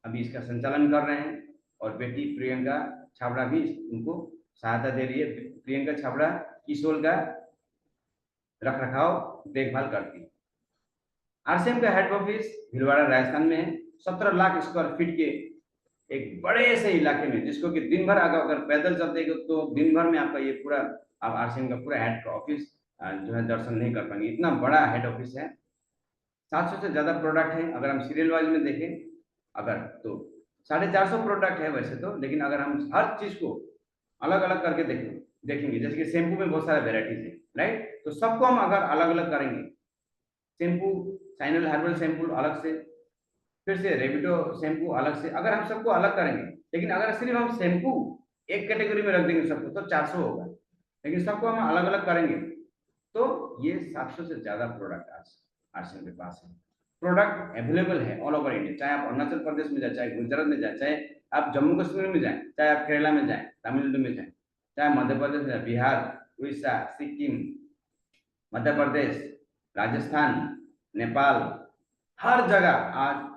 अभी इसका संचालन कर रहे हैं, और बेटी प्रियंका छाबड़ा भी उनको सहायता दे रही है। प्रियंका छाबड़ा किशोर का रख रखाव देखभाल करती है। आरसीएम का हेड ऑफिस भीलवाड़ा राजस्थान में है। 17 लाख स्क्वायर फीट के एक बड़े से इलाके में, जिसको कि दिन भर अगर पैदल चलते तो दिन भर में आपका ये पूरा, आप आरसीएम का पूरा हेड ऑफिस जो है दर्शन नहीं कर पाएंगे, इतना बड़ा हेड ऑफिस है। 700 से ज्यादा प्रोडक्ट है। अगर हम सीरियल वाइज में देखें अगर, तो 450 प्रोडक्ट है वैसे तो, लेकिन अगर हम हर चीज को अलग अलग करके देखेंगे, जैसे कि शैम्पू में बहुत सारे वेराइटीज है, राइट। तो सबको हम अगर अलग अलग करेंगे, शैम्पू साइनल हर्बल शैम्पू अलग से, फिर से रेबिटो शैम्पू अलग से, अगर हम सबको अलग करेंगे, लेकिन अगर सिर्फ हम शैम्पू एक कैटेगरी में रख देंगे सबको तो 400 होगा। लेकिन सबको हम अलग अलग करेंगे तो ये 700 से ज्यादा प्रोडक्ट आज आरसीएम के पास है। प्रोडक्ट अवेलेबल है ऑल ओवर इंडिया, चाहे आप अरुणाचल प्रदेश में जाए, चाहे गुजरात में जाए, चाहे आप जम्मू कश्मीर में जाए, चाहे आप केरला में जाए, तमिलनाडु में जाए, चाहे मध्य प्रदेश में, बिहार, उड़ीसा, सिक्किम, मध्य प्रदेश, राजस्थान, नेपाल, हर जगह आज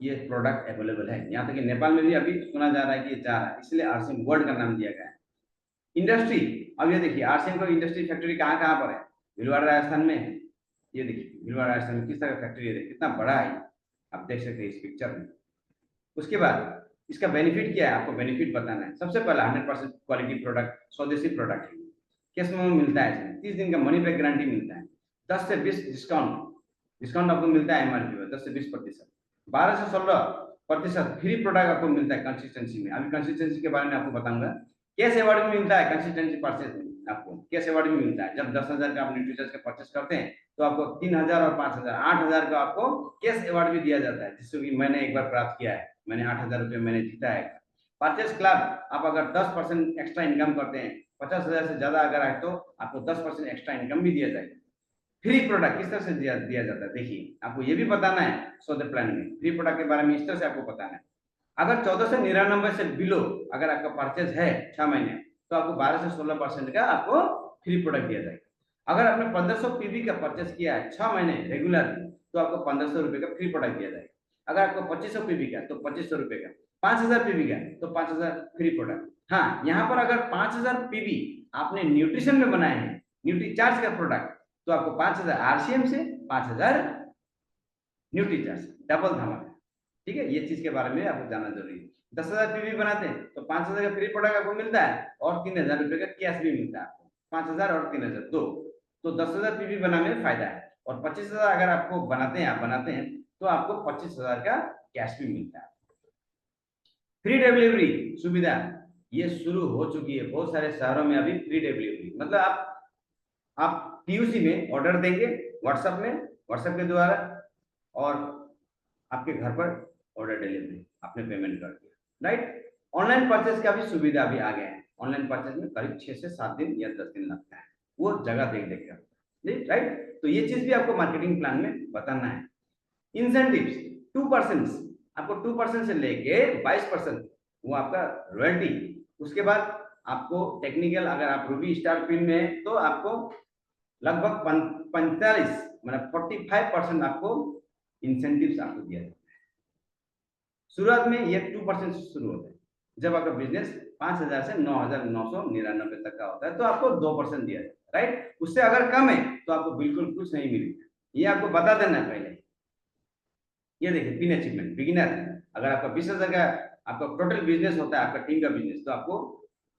ये प्रोडक्ट अवेलेबल है। यहाँ तक कि नेपाल में भी अभी सुना जा रहा है कि ये जा रहा है, इसलिए आरसीएम वर्ल्ड का नाम दिया गया है। इंडस्ट्री, अब ये देखिए आरसीएम का इंडस्ट्री फैक्ट्री कहाँ कहाँ पर है, भीलवाड़ा राजस्थान में है। ये देखिए भीलवाड़ा राजस्थान में किस तरह का फैक्ट्री है, कितना बड़ा है, आप देख सकते हैं इस पिक्चर में। उसके बाद इसका बेनिफिट क्या है, आपको बेनिफिट बताना है। सबसे पहला 100% क्वालिटी प्रोडक्ट, स्वदेशी प्रोडक्ट है। किस में मिलता है, इसमें 30 दिन का मनी बैक गारंटी मिलता है, 10 से 20 डिस्काउंट आपको मिलता है एमआरपी में 10 से 20%, 12 से 16% फ्री प्रोडक्ट आपको मिलता है कंसिस्टेंसी में। अभी कंसिस्टेंसी के बारे में आपको बताऊंगा। कैश अवार्ड भी मिलता है कंसिस्टेंसी परचेज में, आपको कैश अवार्ड भी मिलता है। जब 10,000 का आप न्यूट्रीचर्ज का परचेज करते हैं तो आपको 3,000 और 5,000 8,000 का आपको कैश अवार्ड भी दिया जाता है, जिससे कि मैंने एक बार प्राप्त किया है। मैंने 8,000 रुपये मैंने जीता है। परचेज क्लब, आप अगर 10% एक्स्ट्रा इनकम करते हैं, 50,000 से ज्यादा अगर आए तो आपको 10% एक्स्ट्रा इनकम भी दिया जाएगा। फ्री प्रोडक्ट किस तरह से दिया जाता है, देखिए आपको ये भी बताना है सौदे प्लान में। फ्री प्रोडक्ट के बारे में इस तरह से आपको बताना है। अगर 1499 से बिलो अगर आपका परचेज है 6 महीने, तो आपको 12 से 16% का आपको फ्री प्रोडक्ट दिया जाएगा। अगर आपने 1500 पीवी का परचेज किया है 6 महीने रेगुलर, तो आपको 1500 रुपए का फ्री प्रोडक्ट दिया जाएगा। अगर आपको 2500 पीवी का तो 2500 रुपए का, 5000 पीवी का तो 5000 फ्री प्रोडक्ट। हाँ, यहाँ पर अगर 5000 पीवी आपने न्यूट्रिशन में बनाए हैं, न्यूट्री चार्ज का प्रोडक्ट, तो आपको 5000 आरसीएम से 5000 न्यूट्री चार्ज, डबल धमाका। ठीक है, ये चीज के बारे में आपको जानना जरूरी है। 10,000 पीवी बनाते हैं तो 5,000 का फ्री प्रोडक्ट आपको मिलता है और 3,000 रुपए का कैश भी मिलता है आपको। 5,000 और 3,000 दो, तो 10,000 पीवी बनाने में फायदा है। और 25,000 अगर आपको बनाते हैं तो आपको 25,000 का कैश भी मिलता है। फ्री डिलीवरी सुविधा ये शुरू हो चुकी है बहुत सारे शहरों में अभी। फ्री डिलीवरी मतलब आप पीयूसी में ऑर्डर देंगे व्हाट्सएप के द्वारा, और आपके घर पर ऑर्डर डिलीवरी, आपने पेमेंट कर दिया, राइट। ऑनलाइन परचेज का भी सुविधा भी आ गया है। ऑनलाइन परचेज में करीब 6 से 7 दिन या 10 दिन लगता है, वो जगह देख देख कर, राइट। तो ये चीज भी आपको मार्केटिंग प्लान में बताना है। इंसेंटिव्स 2%, आपको 2% से लेके 22% वो आपका रॉयल्टी। उसके बाद आपको टेक्निकल, अगर आप रूबी स्टार पिन में है तो आपको लगभग 45 मतलब 45% आपको इंसेंटिव्स आपको दिया जाता है। शुरुआत में ये 2% से शुरू होता है। जब आपका बिजनेस 5,000 से 9,999 तक का होता है तो आपको 2% दिया जाता है, राइट। उससे अगर कम है तो आपको बिल्कुल कुछ नहीं मिलेगा, ये आपको बता देना है पहले। ये देखिए पिन अचीवमेंट बिगिनर, अगर आपका 20,000 का आपका टोटल बिजनेस होता है, आपका टीम का बिजनेस, तो आपको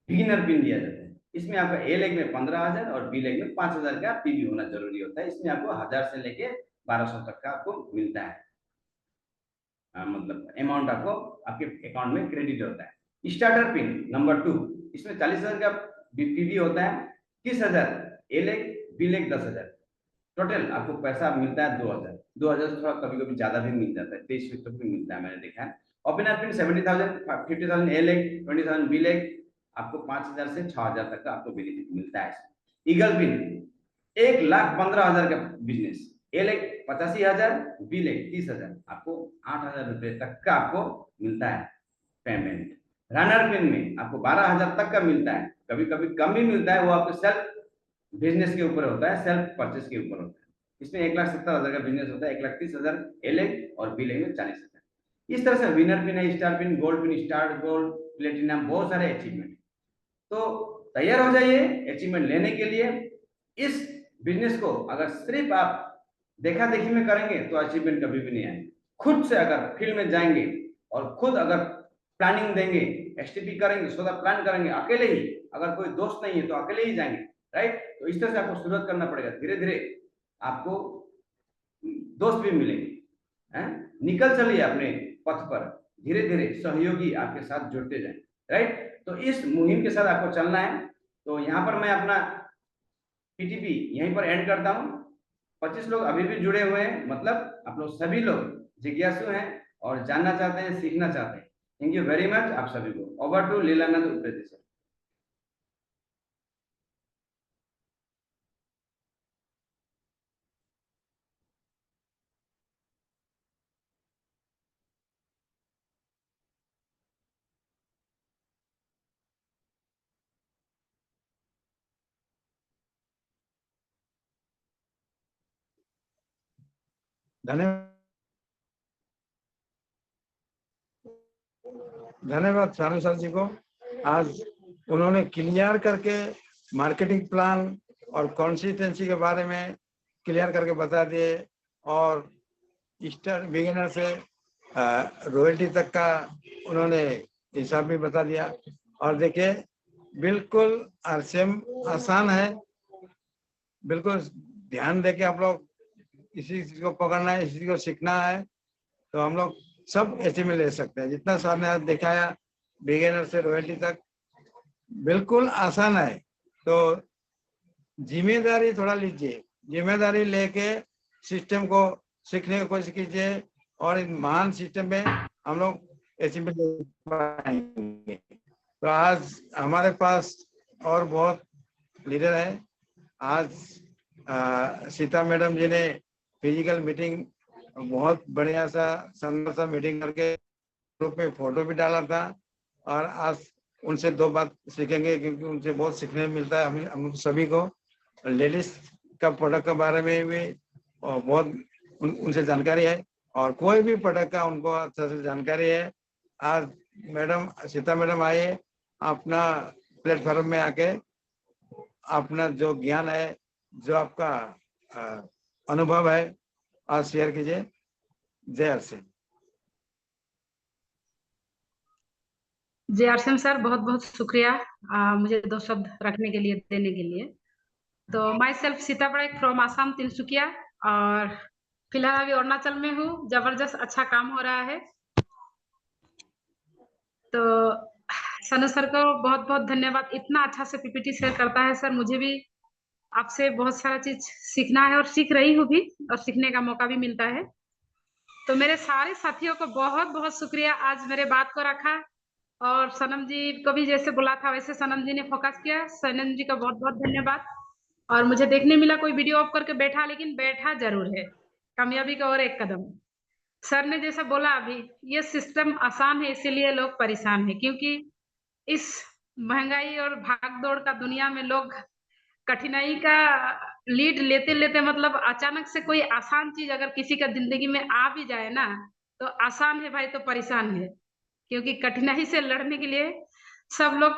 बिगिनर पिन दिया जाता है। इसमें आपका ए लेग में 15,000 और बी लेग में 5,000 का पीवी होना जरूरी होता है। इसमें आपको 1,000 से लेके 1200 तक का आपको मिलता है, मतलब अमाउंट आपको आपके अकाउंट में क्रेडिट होता है। स्टार्टर पिन नंबर 2, इसमें 40,000 का पीवी होता है, 30,000 ए लेग, बी लेग 10,000, टोटल आपको पैसा मिलता है 2,000 से थोड़ा कभी कभी ज्यादा भी मिल जाता है, 23 तक भी मिलता है, मैंने देखा है। ओपनर पिन 70,000, 50,000 ए लेग, 20,000 बी लेग, आपको 5,000 से 6,000 तक का आपको बेनिफिट मिलता है। ईगल पिन 1,15,000 का बिजनेस, ए लेग 85,000, बी लेग 30,000, आपको 8,000 रुपए तक का आपको मिलता है पेमेंट। रनर पिन में आपको 12,000 तक का मिलता है, कभी कभी कम भी मिलता है, वो आपको सेल्फ बिजनेस के ऊपर होता है, सेल्फ परचेस के ऊपर होता है। इसमें 1,70,000 का बिजनेस होता है, 1,30,000 ए लेग और बी लेग में 40,000। इस तरह से विनर पिन है, star pin, gold pin, star gold, platinum, बहुत सारे अचीवमेंट। तो तैयार हो जाइए अचीवमेंट लेने के लिए। इस बिजनेस को अगर सिर्फ आप देखा देखी में करेंगे तो अचीवमेंट कभी भी नहीं आएंगे। खुद से अगर फील्ड में जाएंगे और खुद अगर प्लानिंग देंगे, एसटीपी करेंगे, सौदा प्लान करेंगे अकेले ही, अगर कोई दोस्त नहीं है तो अकेले ही जाएंगे, राइट। तो इस तरह से आपको शुरुआत करना पड़ेगा, धीरे धीरे आपको दोस्त भी मिलेंगे, हैं? निकल चलिए अपने पथ पर, धीरे धीरे सहयोगी आपके साथ जुड़ते जाएं, राइट। तो इस मुहिम के साथ आपको चलना है। तो यहाँ पर मैं अपना पीटीपी यहीं पर एंड करता हूँ। 25 लोग अभी भी जुड़े हुए हैं, मतलब आप लोग सभी लोग जिज्ञासु हैं और जानना चाहते हैं, सीखना चाहते हैं। थैंक यू वेरी मच आप सभी को। Over to Leelanand Upreti sir. धन्यवाद धन्यवाद सानू सर जी को। आज उन्होंने क्लियर करके मार्केटिंग प्लान और कंसिस्टेंसी के बारे में क्लियर करके बता दिए, और स्टार बिगिनर से रॉयल्टी तक का उन्होंने हिसाब भी बता दिया। और देखिए बिल्कुल आरसीएम आसान है, बिल्कुल ध्यान देके आप लोग इसी चीज को पकड़ना है, इसी को सीखना है, तो हम लोग सब ऐसे में ले सकते हैं। जितना सर ने आज दिखाया बिगिनर से रॉयल्टी तक बिल्कुल आसान है। तो जिम्मेदारी थोड़ा लीजिए, जिम्मेदारी लेके सिस्टम को सीखने की कोशिश कीजिए, और इन महान सिस्टम में हम लोग ऐसे में ले पाएंगे। तो आज हमारे पास और बहुत लीडर है। आज सीता मैडम जी ने फिजिकल मीटिंग बहुत बढ़िया सा शानदार सा मीटिंग करके ग्रुप में फोटो भी डाला था, और आज उनसे 2 बात सीखेंगे, क्योंकि उनसे बहुत सीखने मिलता है हम सभी को। लेडीज का प्रोडक्ट के बारे में भी और बहुत उनसे जानकारी है, और कोई भी प्रोडक्ट का उनको अच्छा से जानकारी है। आज मैडम सीता मैडम आए, अपना प्लेटफॉर्म में आके अपना जो ज्ञान है, जो आपका अनुभव है, आज शेयर कीजिए। जय आरसीएम। जय आरसीएम सर, बहुत बहुत शुक्रिया मुझे 2 शब्द रखने के लिए, देने के लिए। तो माई सेल्फ सीता पड़ेक फ्रॉम आसाम तिनसुकिया, और फिलहाल अभी अरुणाचल में हूँ। जबरदस्त अच्छा काम हो रहा है। तो सनु सर को बहुत बहुत धन्यवाद, इतना अच्छा से पीपीटी शेयर करता है सर। मुझे भी आपसे बहुत सारा चीज सीखना है, और सीख रही हूँ भी, और सीखने का मौका भी मिलता है। तो मेरे सारे साथियों को बहुत बहुत शुक्रिया, आज मेरे बात को रखा, और सनम जी को भी जैसे बोला था वैसे सनम जी ने फोकस किया। सनम जी का बहुत बहुत धन्यवाद। और मुझे देखने मिला कोई वीडियो ऑफ करके बैठा, लेकिन बैठा जरूर है। कामयाबी का और एक कदम। सर ने जैसा बोला अभी, ये सिस्टम आसान है इसीलिए लोग परेशान है, क्योंकि इस महंगाई और भागदौड़ का दुनिया में लोग कठिनाई का लीड लेते लेते, मतलब अचानक से कोई आसान चीज अगर किसी का जिंदगी में आ भी जाए ना, तो आसान है भाई तो परेशान है, क्योंकि कठिनाई से लड़ने के लिए सब लोग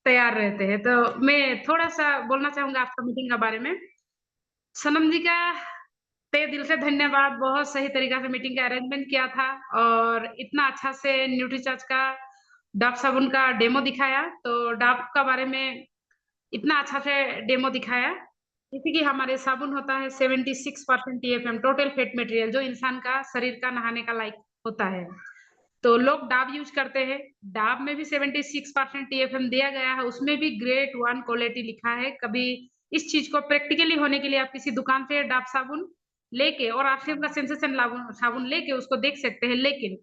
तैयार रहते हैं। तो मैं थोड़ा सा बोलना चाहूंगा आपका मीटिंग के बारे में। सनम जी का तहे दिल से धन्यवाद, बहुत सही तरीका से मीटिंग का अरेंजमेंट किया था, और इतना अच्छा से न्यूट्रीचार्ज का डाब साबुन का डेमो दिखाया। तो डाब का बारे में इतना अच्छा से डेमो दिखाया, जैसे कि हमारे साबुन होता है 76% TFM टोटल फेट मटेरियल, जो इंसान का शरीर का नहाने का लायक होता है। तो लोग डाब यूज करते हैं, डाब में भी 76% TFM दिया गया है, उसमें भी ग्रेड 1 क्वालिटी लिखा है। कभी इस चीज को प्रैक्टिकली होने के लिए आप किसी दुकान से डाब साबुन लेके और आरसीएम का सेंसेशन साबुन लेके उसको देख सकते हैं। लेकिन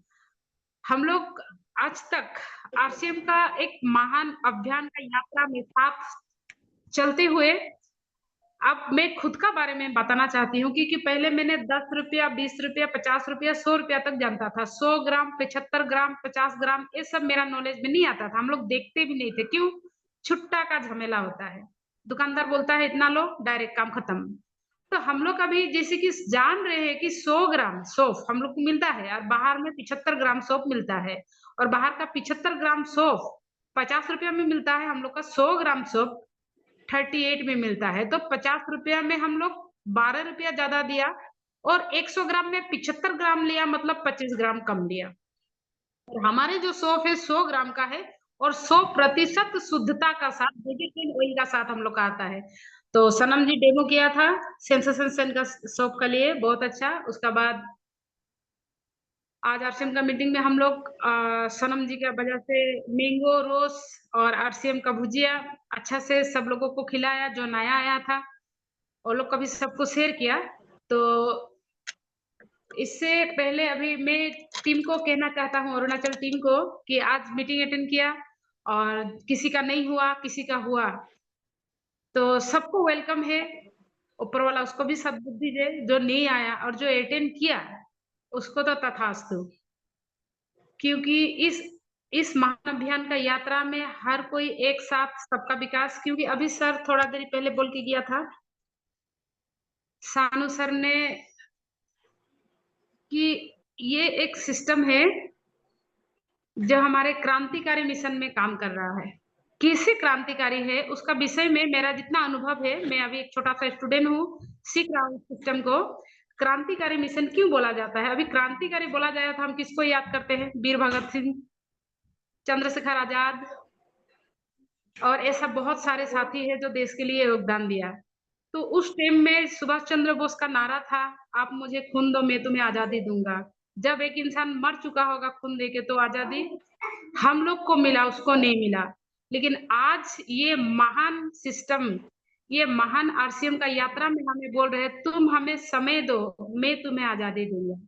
हम लोग आज तक आरसीएम का एक महान अभियान का यात्रा में साथ चलते हुए, अब मैं खुद का बारे में बताना चाहती हूँ, क्योंकि पहले मैंने 10 रुपया, 20 रुपया, 50 रुपया, 100 रुपया तक जानता था। 100 ग्राम, 75 ग्राम, 50 ग्राम, ये सब मेरा नॉलेज में नहीं आता था। हम लोग देखते भी नहीं थे, क्यों? छुट्टा का झमेला होता है, दुकानदार बोलता है इतना लो, डायरेक्ट काम खत्म। तो हम लोग अभी जैसे कि जान रहे हैं कि 100 ग्राम सोप हम लोग को मिलता है, और बाहर में 75 ग्राम सोप मिलता है, और बाहर का 75 ग्राम सोप 50 रुपया में मिलता है। हम लोग का 100 ग्राम सोप 38 में मिलता है। तो 50 रुपया में हम लोग 12 रुपया ज्यादा दिया, और 100 ग्राम में 75 ग्राम लिया, मतलब 25 ग्राम कम लिया। और हमारे जो सोप है 100 ग्राम का है, और 100% शुद्धता का साथ, वेजिटेबल ऑयल का साथ हम लोग का आता है। तो सनम जी डेमो किया था सेंसेशन का सोप के लिए, बहुत अच्छा। उसके बाद आज आरसीएम का मीटिंग में हम लोग सनम जी के वजह से मैंगो रोज और आरसीएम का भुजिया अच्छा से सब लोगों को खिलाया, जो नया आया था और लोग कभी सबको शेयर किया। तो इससे पहले अभी मैं टीम को कहना चाहता हूँ, अरुणाचल टीम को, कि आज मीटिंग अटेंड किया और किसी का नहीं हुआ, किसी का हुआ, तो सबको वेलकम है। ऊपर वाला उसको भी सद्बुद्धि दे, जो नहीं आया और जो अटेंड किया उसको तो तथास्तु। क्योंकि इस महान अभियान का यात्रा में हर कोई एक साथ, सबका विकास। क्योंकि अभी सर थोड़ा देर पहले बोल के गया था, सानू सर ने कि ये एक सिस्टम है जो हमारे क्रांतिकारी मिशन में काम कर रहा है। कैसे क्रांतिकारी है उसका विषय में मेरा जितना अनुभव है, मैं अभी एक छोटा सा स्टूडेंट हूँ, सीख रहा हूँ सिस्टम को। क्रांतिकारी मिशन क्यों बोला जाता है? अभी क्रांतिकारी बोला जाए तो हम किसको याद करते हैं? वीर भगत सिंह, चंद्रशेखर आजाद और ऐसा बहुत सारे साथी हैं जो देश के लिए योगदान दिया। तो उस टाइम में सुभाष चंद्र बोस का नारा था, आप मुझे खून दो मैं तुम्हें आजादी दूंगा। जब एक इंसान मर चुका होगा खून देके तो आजादी हम लोग को मिला, उसको नहीं मिला। लेकिन आज ये महान सिस्टम, ये महान आरसीएम का यात्रा में हमें बोल रहे हैं, तुम हमें समय दो, मैं तुम्हें आजादी दूंगा।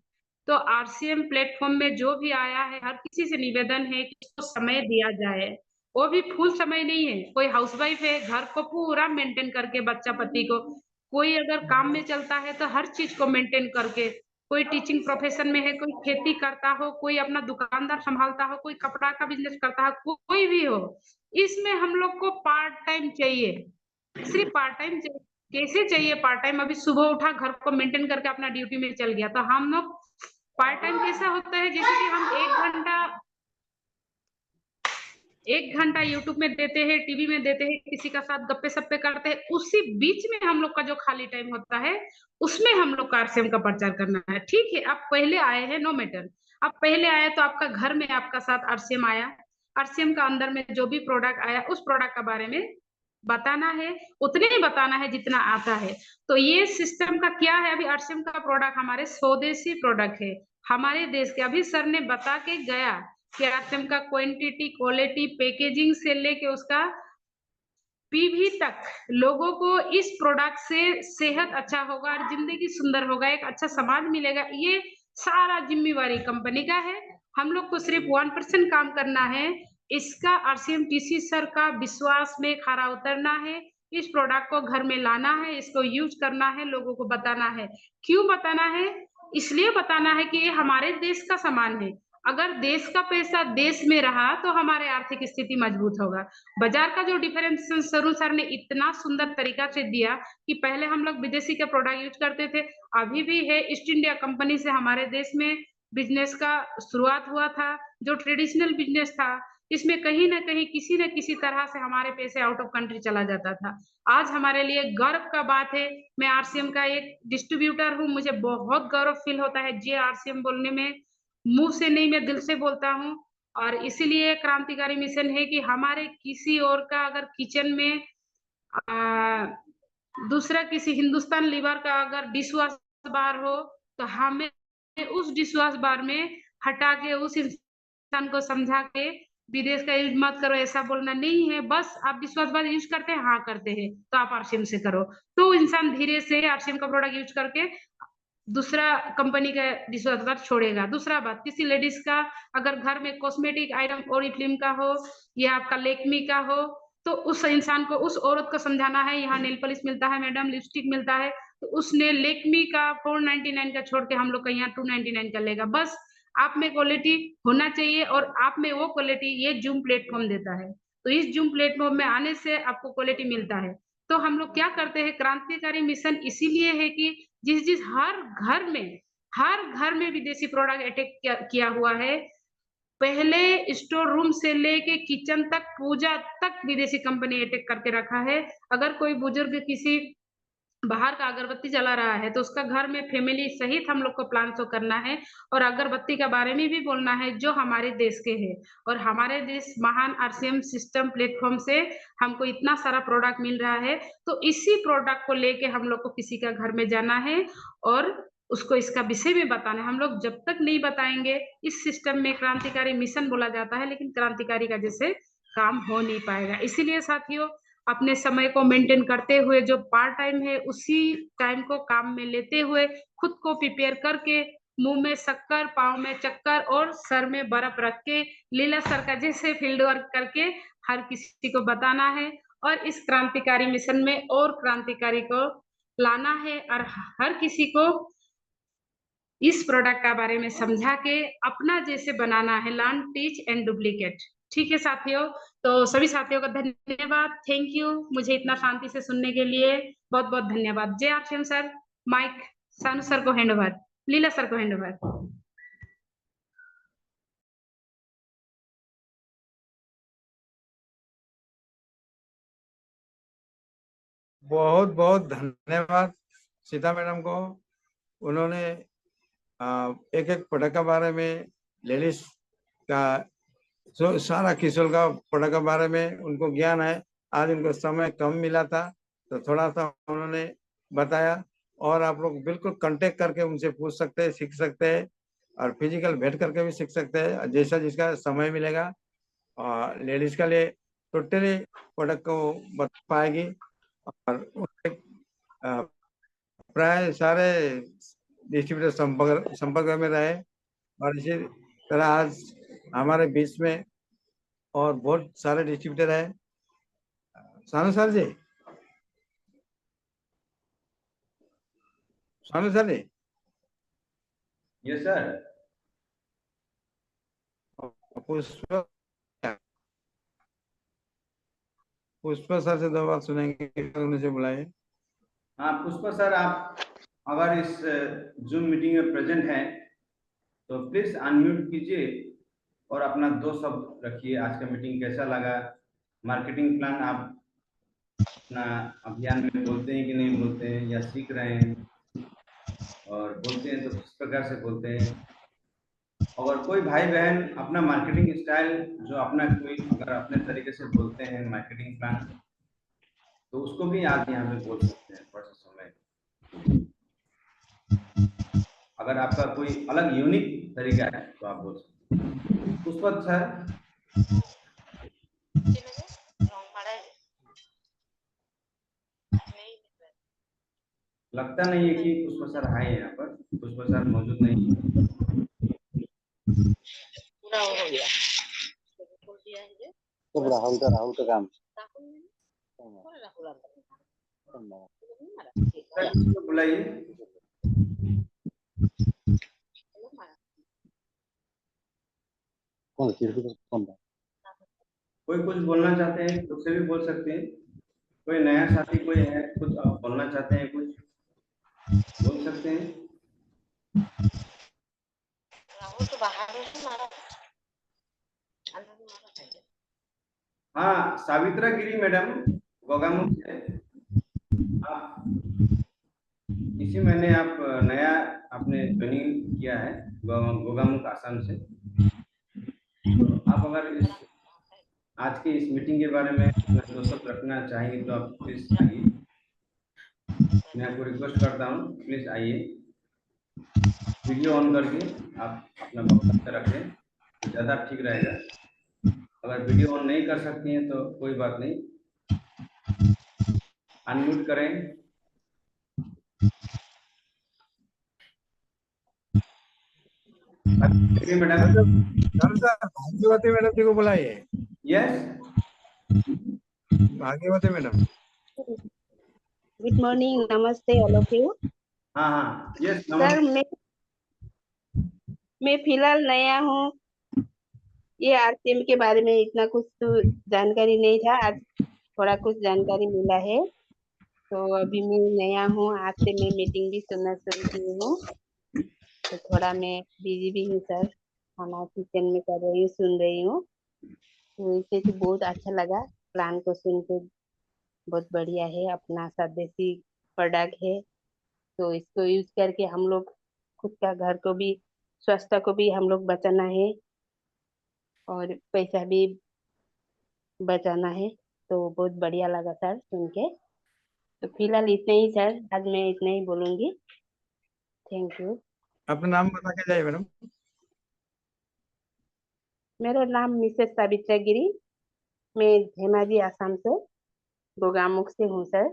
तो आरसीएम प्लेटफॉर्म में जो भी आया है, हर किसी से निवेदन है कि उसको समय दिया जाए। वो भी फुल समय नहीं है, कोई हाउसवाइफ है, घर को पूरा मेंटेन करके, बच्चा पति को, कोई अगर काम में चलता है तो हर चीज को मेंटेन करके, कोई टीचिंग प्रोफेशन में है, कोई खेती करता हो, कोई अपना दुकानदार संभालता हो, कोई कपड़ा का बिजनेस करता हो, कोई भी हो, इसमें हम लोग को पार्ट टाइम चाहिए, सिर्फ पार्ट टाइम चाहिए। कैसे चाहिए पार्ट टाइम? अभी सुबह उठा, घर को मेंटेन करके अपना ड्यूटी में चल गया, तो हम लोग पार्ट टाइम कैसा होता है, जैसे कि हम एक घंटा यूट्यूब में देते हैं, टीवी में देते हैं, किसी का साथ गप्पे सप्पे करते हैं, उसी बीच में हम लोग का जो खाली टाइम होता है उसमें हम लोग का आरसीएम का प्रचार करना है। ठीक है, आप पहले आए हैं, नो मैटर, आप पहले आए तो आपका घर में आपका साथ आरसीएम आया, आरसीएम का अंदर में जो भी प्रोडक्ट आया उस प्रोडक्ट के बारे में बताना है, उतने ही बताना है जितना आता है। तो ये सिस्टम का क्या है, अभी आरसीएम का प्रोडक्ट हमारे स्वदेशी प्रोडक्ट है, हमारे देश के। अभी सर ने बता के गया कि आरसीएम का क्वांटिटी, क्वालिटी, पैकेजिंग से लेके उसका पीवी तक, लोगों को इस प्रोडक्ट से सेहत अच्छा होगा और जिंदगी सुंदर होगा, एक अच्छा समाज मिलेगा, ये सारा जिम्मेवारी कंपनी का है। हम लोग को सिर्फ 1% काम करना है, इसका आरसीएमटीसी सर का विश्वास में खरा उतरना है, इस प्रोडक्ट को घर में लाना है, इसको यूज करना है, लोगों को बताना है। क्यों बताना है? इसलिए बताना है कि ये हमारे देश का सामान है। अगर देश का पैसा देश में रहा तो हमारे आर्थिक स्थिति मजबूत होगा। बाजार का जो डिफरेंशिएशन सरू सर ने इतना सुंदर तरीका से दिया कि पहले हम लोग विदेशी के प्रोडक्ट यूज करते थे, अभी भी है, ईस्ट इंडिया कंपनी से हमारे देश में बिजनेस का शुरुआत हुआ था, जो ट्रेडिशनल बिजनेस था, इसमें कहीं ना कहीं किसी न किसी तरह से हमारे पैसे आउट ऑफ कंट्री चला जाता था। आज हमारे लिए गर्व का बात है, मैं आरसीएम का एक डिस्ट्रीब्यूटर हूँ, मुझे बहुत गर्व फील होता है जे आरसीएम बोलने में, मुंह से नहीं, मैं दिल से बोलता हूँ। और इसीलिए क्रांतिकारी मिशन है कि हमारे किसी और का अगर किचन में दूसरा किसी हिंदुस्तान लीवर का अगर डिश वॉश बार हो तो हमें उस डिश वॉश बार में हटा के उस इंसान को समझा के विदेश का यूज मत करो, ऐसा बोलना नहीं है। बस आप डिश वॉश बार यूज करते हैं, हाँ करते हैं, तो आप आरसीएम से करो, तो इंसान धीरे से आरसीएम का प्रोडक्ट यूज करके दूसरा कंपनी का डिश वॉश बार छोड़ेगा। दूसरा बात, किसी लेडीज का अगर घर में कॉस्मेटिक आइटम ओरिफ्लेम का हो या आपका लेक्मी का हो, तो उस इंसान को, उस औरत को समझाना है, यहाँ नेल पॉलिश मिलता है मैडम, लिपस्टिक मिलता है, तो उसने लेक्मी का 499 का छोड़ के हम लोग का यहाँ 299 का लेगा। बस आप में क्वालिटी होना चाहिए और आप में वो क्वालिटी ये जूम प्लेटफॉर्म देता है। तो इस जूम प्लेटफॉर्म में आने से आपको क्वालिटी मिलता है। तो हम लोग क्या करते हैं, क्रांतिकारी मिशन इसीलिए है कि जिस हर घर में विदेशी प्रोडक्ट अटैक किया हुआ है, पहले स्टोर रूम से लेके किचन तक, पूजा तक विदेशी कंपनी अटैक करके रखा है। अगर कोई बुजुर्ग किसी बाहर का अगरबत्ती जला रहा है तो उसका घर में फैमिली सहित हम लोग को प्लान शो करना है और अगरबत्ती के बारे में भी बोलना है जो हमारे देश के हैं। और हमारे देश महान आरसीएम सिस्टम प्लेटफॉर्म से हमको इतना सारा प्रोडक्ट मिल रहा है, तो इसी प्रोडक्ट को लेके हम लोग को किसी का घर में जाना है और उसको इसका विषय में बताना है। हम लोग जब तक नहीं बताएंगे, इस सिस्टम में क्रांतिकारी मिशन बोला जाता है लेकिन क्रांतिकारी का जैसे काम हो नहीं पाएगा। इसीलिए साथियों, अपने समय को मेंटेन करते हुए, जो पार्ट टाइम है उसी टाइम को काम में लेते हुए, खुद को प्रिपेयर करके, मुंह में शक्कर, पाँव में चक्कर और सर में बर्फ रख के, लीला सर का जैसे फील्ड वर्क करके हर किसी को बताना है और इस क्रांतिकारी मिशन में और क्रांतिकारी को लाना है और हर किसी को इस प्रोडक्ट के बारे में समझा के अपना जैसे बनाना है, लर्न, टीच एंड डुप्लीकेट। ठीक है साथियों, तो सभी साथियों का धन्यवाद, थैंक यू, मुझे इतना शांति से सुनने के लिए बहुत बहुत धन्यवाद। जय आरसीएम सर, माइक सानू सर को हैंड ओवर। लीला सर को हैंड ओवर। बहुत बहुत धन्यवाद सीता मैडम को। उन्होंने एक एक प्रोडक्ट के बारे में, लेडीज का सारा किशोर का प्रोडक्ट के बारे में उनको ज्ञान है। आज उनको समय कम मिला था तो थोड़ा सा उन्होंने बताया, और आप लोग बिल्कुल कांटेक्ट करके उनसे पूछ सकते हैं, सीख सकते हैं, और फिजिकल भेंट करके भी सीख सकते हैं जैसा जिसका समय मिलेगा। और लेडीज के लिए टोटली प्रोडक्ट को बता पाएगी, और उनके प्राय सारे डिस्ट्रीब्यूटर संपर्क में रहे। और इसी तरह आज हमारे बीच में और बहुत सारे डिस्ट्रीब्यूटर है। सानू सर जी, सानू सर जी, यस सर। पुष्प पुष्प सर से 2 बात सुनेंगे, उन्हें से बुलाइए। हाँ पुष्पा सर, आप अगर इस जूम मीटिंग में प्रेजेंट हैं तो प्लीज अनम्यूट कीजिए और अपना 2 शब्द रखिए। आज का मीटिंग कैसा लगा? मार्केटिंग प्लान आप अपना अभियान में बोलते हैं कि नहीं बोलते हैं, या सीख रहे हैं? और बोलते हैं तो किस प्रकार से बोलते हैं? अगर कोई भाई बहन अपना मार्केटिंग स्टाइल जो अपना कोई अगर अपने तरीके से बोलते हैं मार्केटिंग प्लान, तो उसको भी आप यहाँ पे बोल सकते हैं थोड़ा सा समय। अगर आपका कोई अलग यूनिक तरीका है तो आप बोल सकते हैं। पुष्पक सर, लगता नहीं है कि पुष्पा सर आए यहाँ पर। पुष्पा सर मौजूद नहीं है। राहुल का काम सर इसको बुलाइए। कोई कुछ बोलना चाहते हैं तो उससे भी बोल सकते हैं। कोई नया साथी कोई है, कुछ आप बोलना चाहते हैं, कुछ बोल सकते हैं। हाँ सावित्रा गिरी मैडम गोगामुख से आप इसी महीने आप नया आपने ज्वाइनिंग किया है गोगामुख आसाम से। तो आप अगर इस आज की इस मीटिंग के बारे में अपना 2 शब्द रखना चाहेंगे तो आप प्लीज आइए। मैं आपको रिक्वेस्ट करता हूँ, प्लीज आइए। वीडियो ऑन करके आप अपना वक्तव्य रखें तो ज़्यादा ठीक रहेगा। अगर वीडियो ऑन नहीं कर सकती हैं तो कोई बात नहीं, अनम्यूट करें। मैडम, भाग्यवती मैडम जी को बुलाइए। यस भाग्यवती मैडम। गुड मॉर्निंग, नमस्ते ऑल ऑफ यू। हाँ हाँ यस सर मैं फिलहाल नया हूँ। ये आरसीएम के बारे में इतना कुछ तो जानकारी नहीं था, आज थोड़ा कुछ जानकारी मिला है। तो अभी मैं नया हूँ, आज से मैं मीटिंग भी सुनना शुरू की हूँ, तो थोड़ा मैं बिजी भी हूँ सर। खाना किचन में कर रही हूँ, सुन रही हूँ। तो इससे तो बहुत अच्छा लगा, प्लान को सुन के बहुत बढ़िया है। अपना स्वदेशी प्रोडक्ट है, तो इसको यूज करके हम लोग खुद का घर को भी, स्वास्थ्य को भी हम लोग बचाना है और पैसा भी बचाना है। तो बहुत बढ़िया लगा सर सुन के। तो फिलहाल इतना ही सर, आज मैं इतना ही बोलूंगी। Thank you. अपना नाम बता के जाइए मैडम। मेरा नाम मिसेस सावित्रा गिरी, मैं धेमाजी आसाम से गोगामुख से हूँ सर।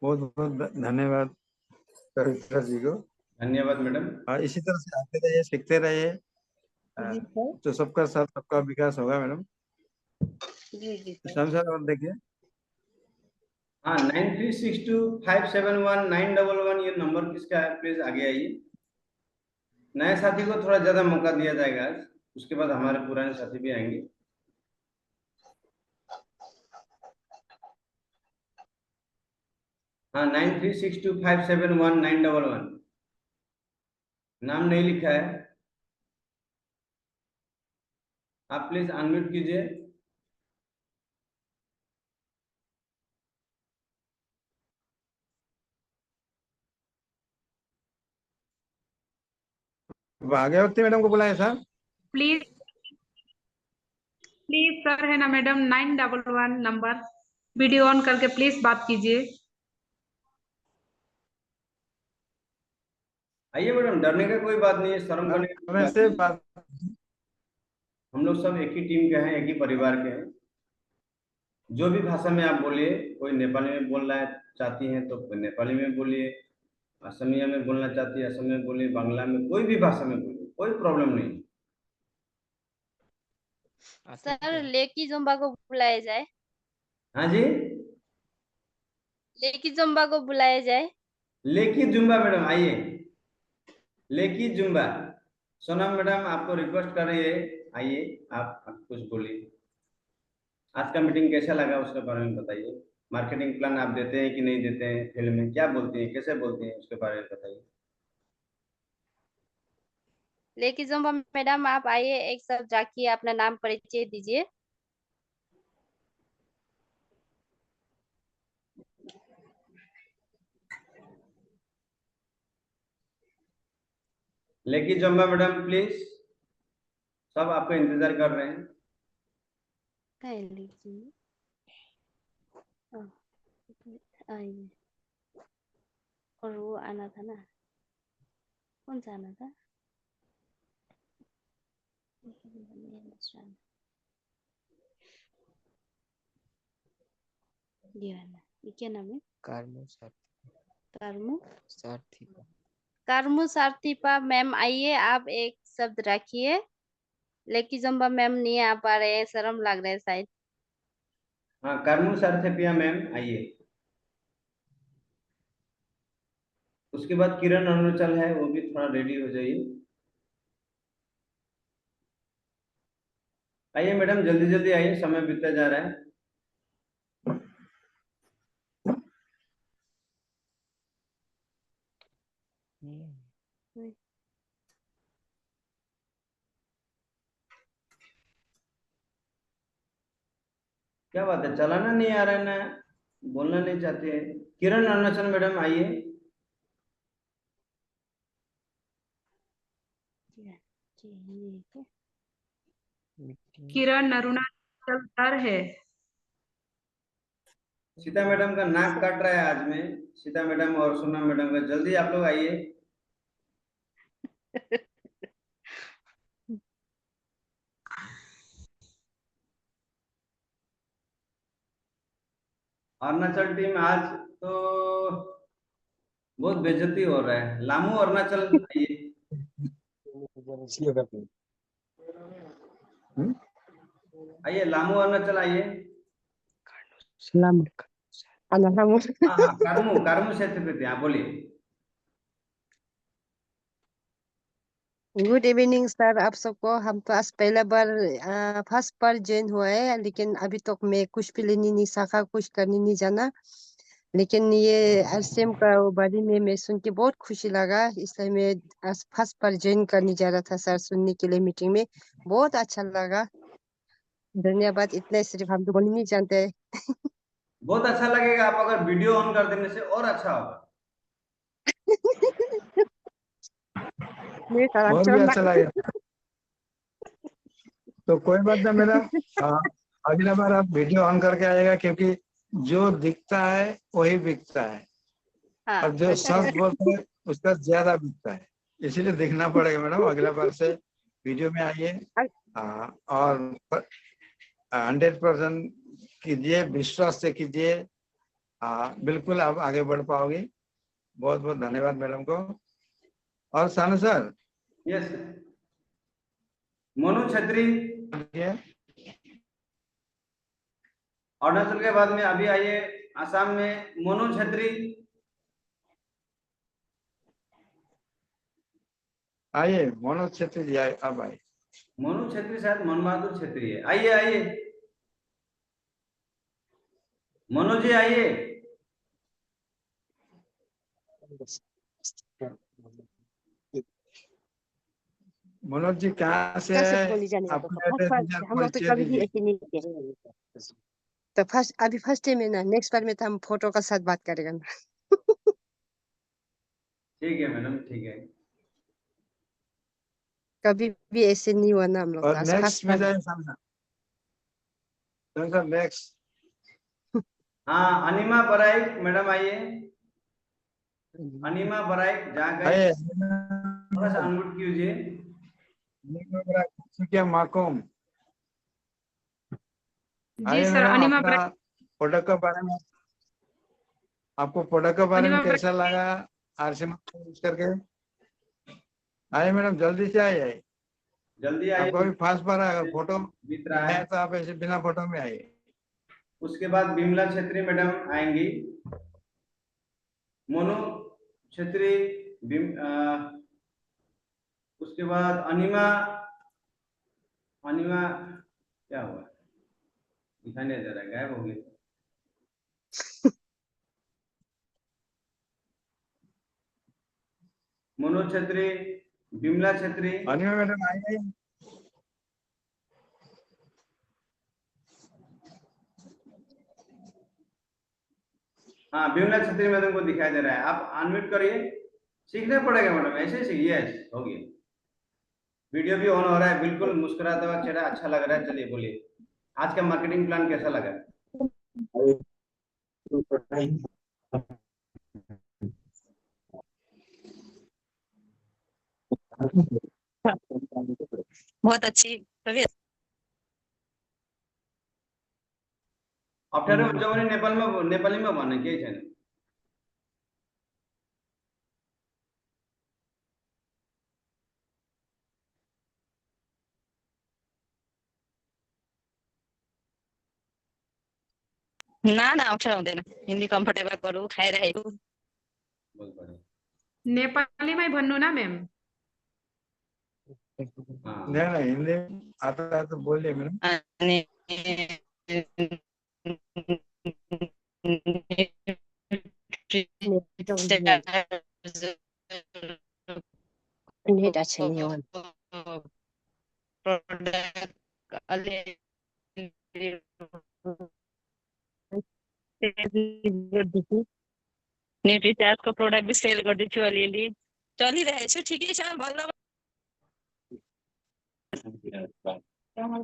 बहुत बहुत धन्यवाद सविता जी को। धन्यवाद मैडम। और इसी तरह से आते रहिए, सीखते रहिए, जी सर। तो सबका साथ सबका विकास होगा मैडम। जी जी सर। सर और देखिए। हाँ 9362571911 ये नंबर किसका है? प्लीज आगे आइए। नए साथी को थोड़ा ज्यादा मौका दिया जाएगा आज, उसके बाद हमारे पुराने साथी भी आएंगे। हाँ 9362571911। नाम नहीं लिखा है, आप प्लीज अनम्यूट कीजिए। भाग्यवती मैडम को बुलाए सर। प्लीज प्लीज सर है ना मैडम 911 नंबर, वीडियो ऑन करके प्लीज बात कीजिए। आइए मैडम, डरने का कोई बात नहीं है, शर्म करने का कोई बात से नहीं है। बात हम लोग सब एक ही टीम के हैं, एक ही परिवार के हैं। जो भी भाषा में आप बोलिए, कोई नेपाली में बोलना चाहती हैं तो नेपाली में बोलिए, असमिया में बोलना चाहती है असम में बोलिए, बांग्ला में, कोई भी भाषा में बोलिए, कोई प्रॉब्लम नहीं। सर लेकी जुम्बा को बुलाया जाए, हाँ जी, लेकी जुम्बा को बुलाया जाए। लेकी जुम्बा मैडम आइए, लेकी जुम्बा। सोनम मैडम आपको रिक्वेस्ट कर रही है, आइए आप कुछ बोलिए। आज का मीटिंग कैसा लगा उसके बारे में बताइए। मार्केटिंग प्लान आप देते हैं कि नहीं देते हैं, फील्ड में क्या बोलती हैं, कैसे बोलती हैं, उसके बारे में बताइए। लेकी जुम्बा मैडम आप आइए, एक शब्द रखिए, अपना नाम परिचय दीजिए। लेकी जुम्बा मैडम प्लीज, सब आपका इंतजार कर रहे हैं। कह लीजिए। हाँ, आइए। और वो आना था ना, कौन सा आना था? ये आना, ये क्या नाम है? कार्मो कार्मू सारथीपा। कार्मू सारथीपा मैम आइए, आप एक शब्द रखिए। लेकी जुम्बा मैम नहीं आ पा रहे हैं, शर्म लग रहा है शायद। हाँ, कर्मू सारथेपिया मैम आइए। उसके बाद किरण अरुणाचल है, वो भी थोड़ा रेडी हो जाइए। आइए मैडम, जल्दी जल्दी आइए, समय बीतता जा रहा है। क्या बात है, चलाना नहीं आ रहा है ना, बोलना नहीं चाहते हैं। किरण अरुणाचल मैडम आइए। किरण अरुणाचल सर है। सीता मैडम का नाक काट रहा है आज में, सीता मैडम और सोना मैडम का, जल्दी आप लोग आइए। अरुणाचल टीम आज तो बहुत बेइज्जती हो रहा है। लामू अरुणाचल आइए। आइए लामू अरुणाचल आइए। Selamat. Anak kamu. हाँ हाँ, कार्मू कार्मू क्षेत्र, हाँ बोलिए। गुड इवनिंग सर, आप सबको। हम तो आज पहला बार फर्स्ट बार ज्वाइन हुआ है, लेकिन अभी तक मैं कुछ भी लेने नहीं सीखा, कुछ करने नहीं जाना। लेकिन ये आरसीएम का बारे में मैं सुन के बहुत खुशी लगा, इसलिए मैं आज फर्स्ट बार ज्वाइन करने जा रहा था सर, सुनने के लिए मीटिंग में। बहुत अच्छा लगा, धन्यवाद। इतना सिर्फ हम तो बोलने नहीं जानते। बहुत अच्छा लगेगा आप अगर वीडियो ऑन कर देने से, और अच्छा होगा। मैं और भी अच्छा लगेगा। तो कोई बात नहीं मैडम, अगला बार आप वीडियो ऑन करके आएगा, क्योंकि जो दिखता है वही बिकता है, हाँ, और जो सच बोलते हैं उसका ज्यादा बिकता है। इसीलिए देखना पड़ेगा मैडम, अगला बार से वीडियो में आइए। और 100% कीजिए, विश्वास से कीजिए। बिल्कुल आप आगे बढ़ पाओगे। बहुत बहुत धन्यवाद मैडम को। और सानू सर, यस, मोनू छत्री अरुणाचल के बाद में अभी आइए आसाम में, मोनू छत्री आइए। मनोज छेत्री जी आए, अब आए। मोनू छत्री शायद मन बहादुर छत्री है। आइए आइए मनोज जी आइए। मनोज जी कहाँ से कैसे है? बोली जाने अपना फर्स्ट एड्रेस बार दीजिए, हम लोग तो परिचय कभी भी दीजिए। ऐसे नहीं किए। तो अभी फर्स्ट टाइम है ना, नेक्स्ट बार में तो हम फोटो का साथ बात करेंगे ना। ठीक है मैडम, ठीक है। कभी भी ऐसे नहीं हुआ ना हम लोग और तो, आज नेक्स्ट फर्स्ट में बार। जाए सर नेक्स्ट। हाँ, अनिमा बराइक मैडम आइए। अनिमा बराइक जहाँ गए आइए थोड़ा सा अनम्यूट कीजिए। क्या माकूम। जी आइए सर, मैडम, अनिमा अपना प्रोडक्ट के बारे में, आपको प्रोडक्ट के बारे में अनिमा कैसा लगा आरसीएम यूज करके? आइए मैडम, जल्दी से आइए। जल्दी आपको आइए, भी फास्ट बार अगर फोटो बीत रहा है है। तो आप ऐसे बिना फोटो में आइए। उसके बाद बिमला छेत्री मैडम आएंगी। मोनू छेत्री, उसके बाद अनिमा। अनिमा क्या हुआ, दिखाई नहीं दे रहा है, गायब हो गई। मनोज छेत्री, बिमला छेत्री। अनिमा मैडम आइए। हाँ, बिमला छेत्री मैडम को दिखाई दे रहा है, आप अनम्यूट करिए। सीखना पड़ेगा मैडम, ऐसे सीखिए। हो गया, वीडियो भी ऑन हो रहा है, बिल्कुल मुस्कुराता हुआ चेहरा, अच्छा लग रहा है। चलिए बोलिए, आज का मार्केटिंग प्लान कैसा लगा? बहुत अच्छी तबीयत। अप्ठ्यारो हुन्छ भने नेपालीमा भन्ने केही छैन। ना ना अप्ठ्यारो हुँदैन, हिन्दी कम्फर्टेबल गरौँ, खाइरहेको। बहुत बढ़िया। नेपालीमै भन्नु ना मैम। हाँ, नहीं हिंदी आता है तो बोलिए मैडम। अनि नेट अच्छा नहीं हो। प्रोडक्ट अलि न्युट्रिचार्जको प्रोडक्ट भी सेल गर्दैछु अलिअलि, चलिरहेको छु, ठिकै छ बल्ल।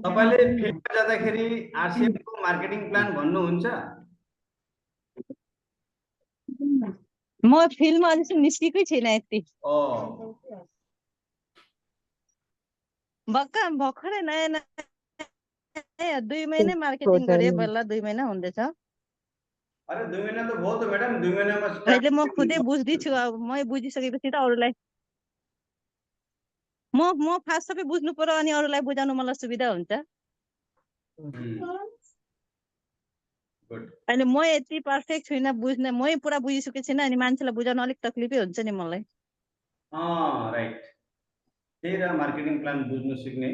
तपाईले फिल्डमा जाँदाखेरि आरसीएम को मार्केटिङ प्लान भन्नुहुन्छ? म फिल्डमा अझै निस्केकै छैन यति। भर्खरै नयाँ नयाँ 2 महिना मार्केटिङ गरे, बल्ल 2 महिना हुँदैछ। अरे 2 महीना तो बहुत है मैडम, 2 महीना में अहिले म खुदै बुझ्दैछु, अब म बुझिसकेपछि त अरूलाई म फास्ट सबै बुझ्नु पर्यो, अनि अरूलाई बुझाउनु मलाई सुविधा हुन्छ। अहिले म यति पर्फेक्ट छुइनँ बुझ्न, मै पुरा बुझिसकेको छैन, अनि मान्छेलाई बुझाउन अलिक तकलिफै हुन्छ नि मलाई। राइट, त्यही र मार्केटिङ प्लान बुझ्नु सिक्ने।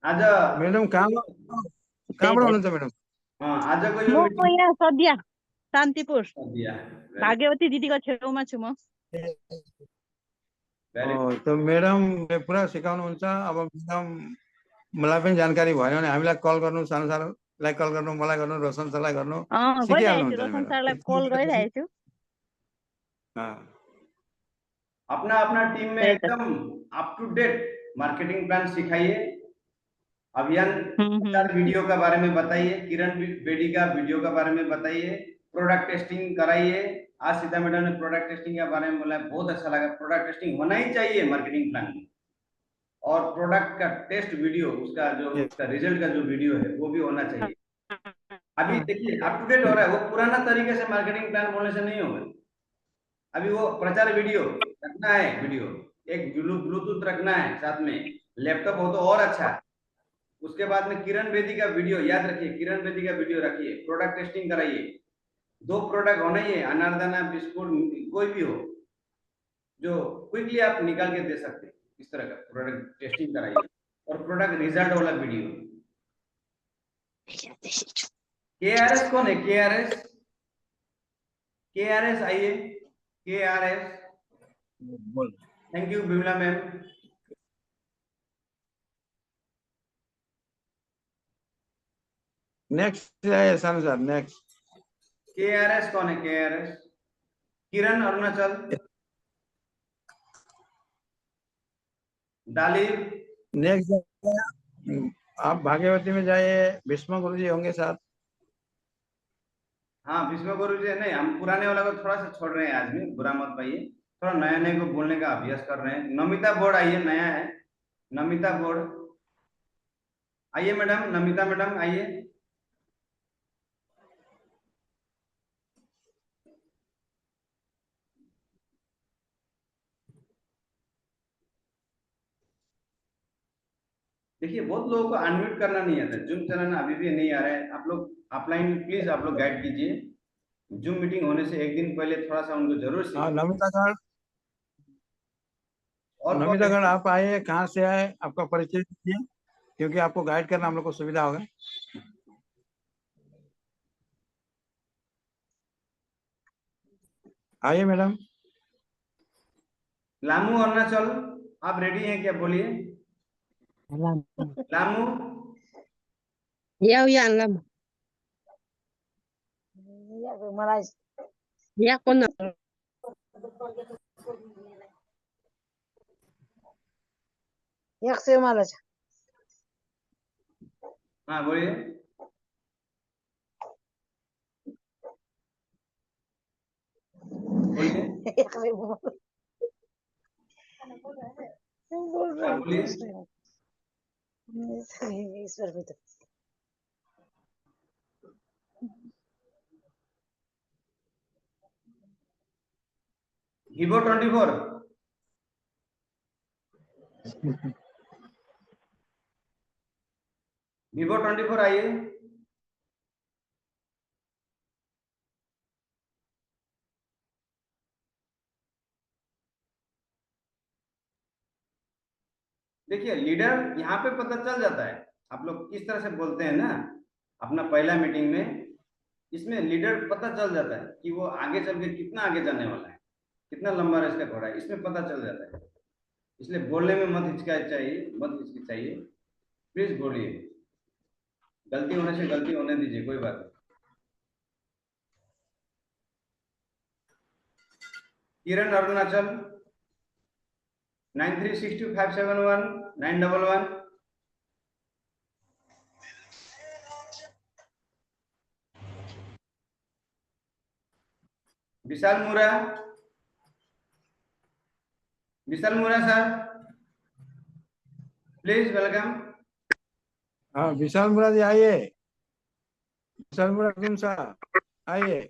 आज मैडम कहाँबाट हुनुहुन्छ मैडम? आजको यो म मिटिङ यहाँ सदिया, शान्तिपुर, दिया। भाग्यवती दिदीको छेउमा छु म। तो मैडम पुरा सिकाउनुहुन्छ। अब मैडम मलाई पनि जानकारी भयो भने हामीलाई कल गर्नु, सानो सानोलाई कल गर्नु, मलाई गर्नु, रोशन सरलाई गर्नु, गइरहेको छु, सिकिहाल्नुहुन्छ रोशन मैडम। सरलाई कल गरिरहेको छु। अपना अपना टीम में एकदम up to date marketing plan सिखाइए। अभियान वीडियो का बारे में बताइए, किरण बेदी का वीडियो का बारे में बताइए, प्रोडक्ट टेस्टिंग कराइए। आज सीता मैडम ने प्रोडक्ट टेस्टिंग के बारे में बोला, बहुत अच्छा लगा। प्रोडक्ट टेस्टिंग होना ही चाहिए मार्केटिंग प्लान में, और प्रोडक्ट का टेस्ट वीडियो, उसका जो उसका रिजल्ट का जो वीडियो है वो भी होना चाहिए। अभी देखिए अप टू डेट हो रहा है, वो पुराना तरीके से मार्केटिंग प्लान बोलने से नहीं होगा। अभी वो प्रचार वीडियो रखना है, वीडियो एक ब्लूटूथ रखना है साथ में, लैपटॉप हो तो और अच्छा है। उसके बाद में किरण बेदी का वीडियो याद रखिए, किरण बेदी का वीडियो रखिए, प्रोडक्ट टेस्टिंग कराइए। 2 प्रोडक्ट होना ही है, अनारदाना, बिस्कुट, कोई भी हो जो क्विकली आप निकाल के दे सकते हैं, इस तरह का प्रोडक्ट टेस्टिंग कराइए, और प्रोडक्ट रिजल्ट वाला वीडियो। केआरएस कौन है? केआरएस, केआरएस आइए, KRS. Thank you Bimla ma'am. Next है सन सर, नेक्स्ट KRS कौन है? KRS किरण अरुणाचल, दालिब, नेक्स्ट आप भाग्यवती में जाइए, भीष्म गुरु जी होंगे साथ। हाँ भीष्म गुरु जी नहीं, हम पुराने वाला को थोड़ा सा छोड़ रहे हैं आज में, बुरा मत पाइए, थोड़ा नया नए को बोलने का अभ्यास कर रहे हैं। नमिता बोर्ड आइए, नया है नमिता बोर्ड, आइए मैडम, नमिता मैडम आइए। देखिए बहुत लोगों को अनम्यूट करना नहीं आता, जूम चलाना अभी भी नहीं आ रहा है। आप लोग ऑफलाइन प्लीज आप लोग गाइड कीजिए, जूम मीटिंग होने से एक दिन पहले थोड़ा सा उनको जरूर हाँ सिखाइए। नमितागढ़, और कौन है? नमितागढ़ आप आए, कहाँ से आए, आपका परिचय दीजिए, क्योंकि आपको गाइड करना हम लोग को सुविधा होगा। आइए मैडम। लामू अरुणाचल, आप रेडी हैं क्या? बोलिए Lamu. Ya uyan lam. Ya kono. एक से माला हाँ बोलिए। बोलिए हाँ, बोलिए। ईश्वर मित्र Vivo 24, Vivo 24 आइए। देखिए लीडर यहाँ पे पता चल जाता है, आप लोग किस तरह से बोलते हैं ना अपना पहला मीटिंग में, इसमें लीडर पता चल जाता है कि वो आगे चल के कितना आगे जाने वाला है, कितना लंबा रेस का घोड़ा है, इसमें पता चल जाता है। इसलिए बोलने में मत हिचकिचाइए, मत हिचकिचाइए, प्लीज बोलिए, गलती होने से गलती होने दीजिए, कोई बात नहीं। किरण अरुणाचल 9362571911। विशाल मुरा, विशाल मुरा सर प्लीज वेलकम। हाँ विशाल मुराद जी आइए, विशाल मुराद साहब आइए।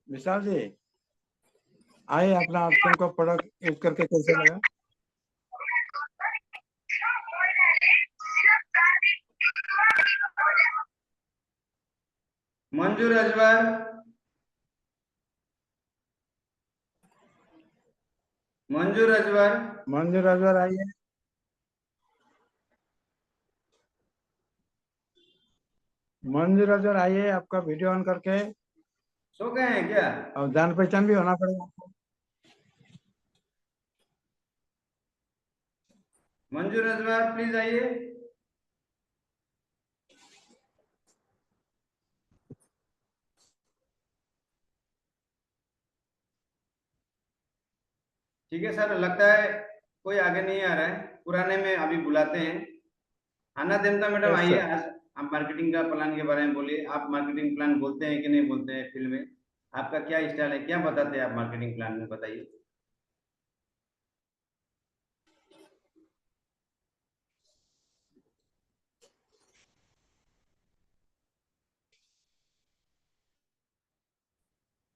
विशाल जी आइए, अपना ऑप्शन को प्रोडक्ट यूज करके कैसे लगा। मंजू रजवार, मंजू रजवार, मंजू राजवार आइए। मंजू राजवार आइए, आपका वीडियो ऑन करके। सो गए हैं क्या? और जान पहचान भी होना पड़ेगा आपको। मंजू रजवार प्लीज आइए। ठीक है सर, लगता है कोई आगे नहीं आ रहा है, पुराने में अभी बुलाते हैं। आना देमता मैडम Yes, आइए, sir. आज आप मार्केटिंग का प्लान के बारे में बोलिए, आप मार्केटिंग प्लान बोलते हैं कि नहीं बोलते हैं फील्ड में, आपका क्या स्टाइल है, क्या बताते हैं आप मार्केटिंग प्लान में, बताइए।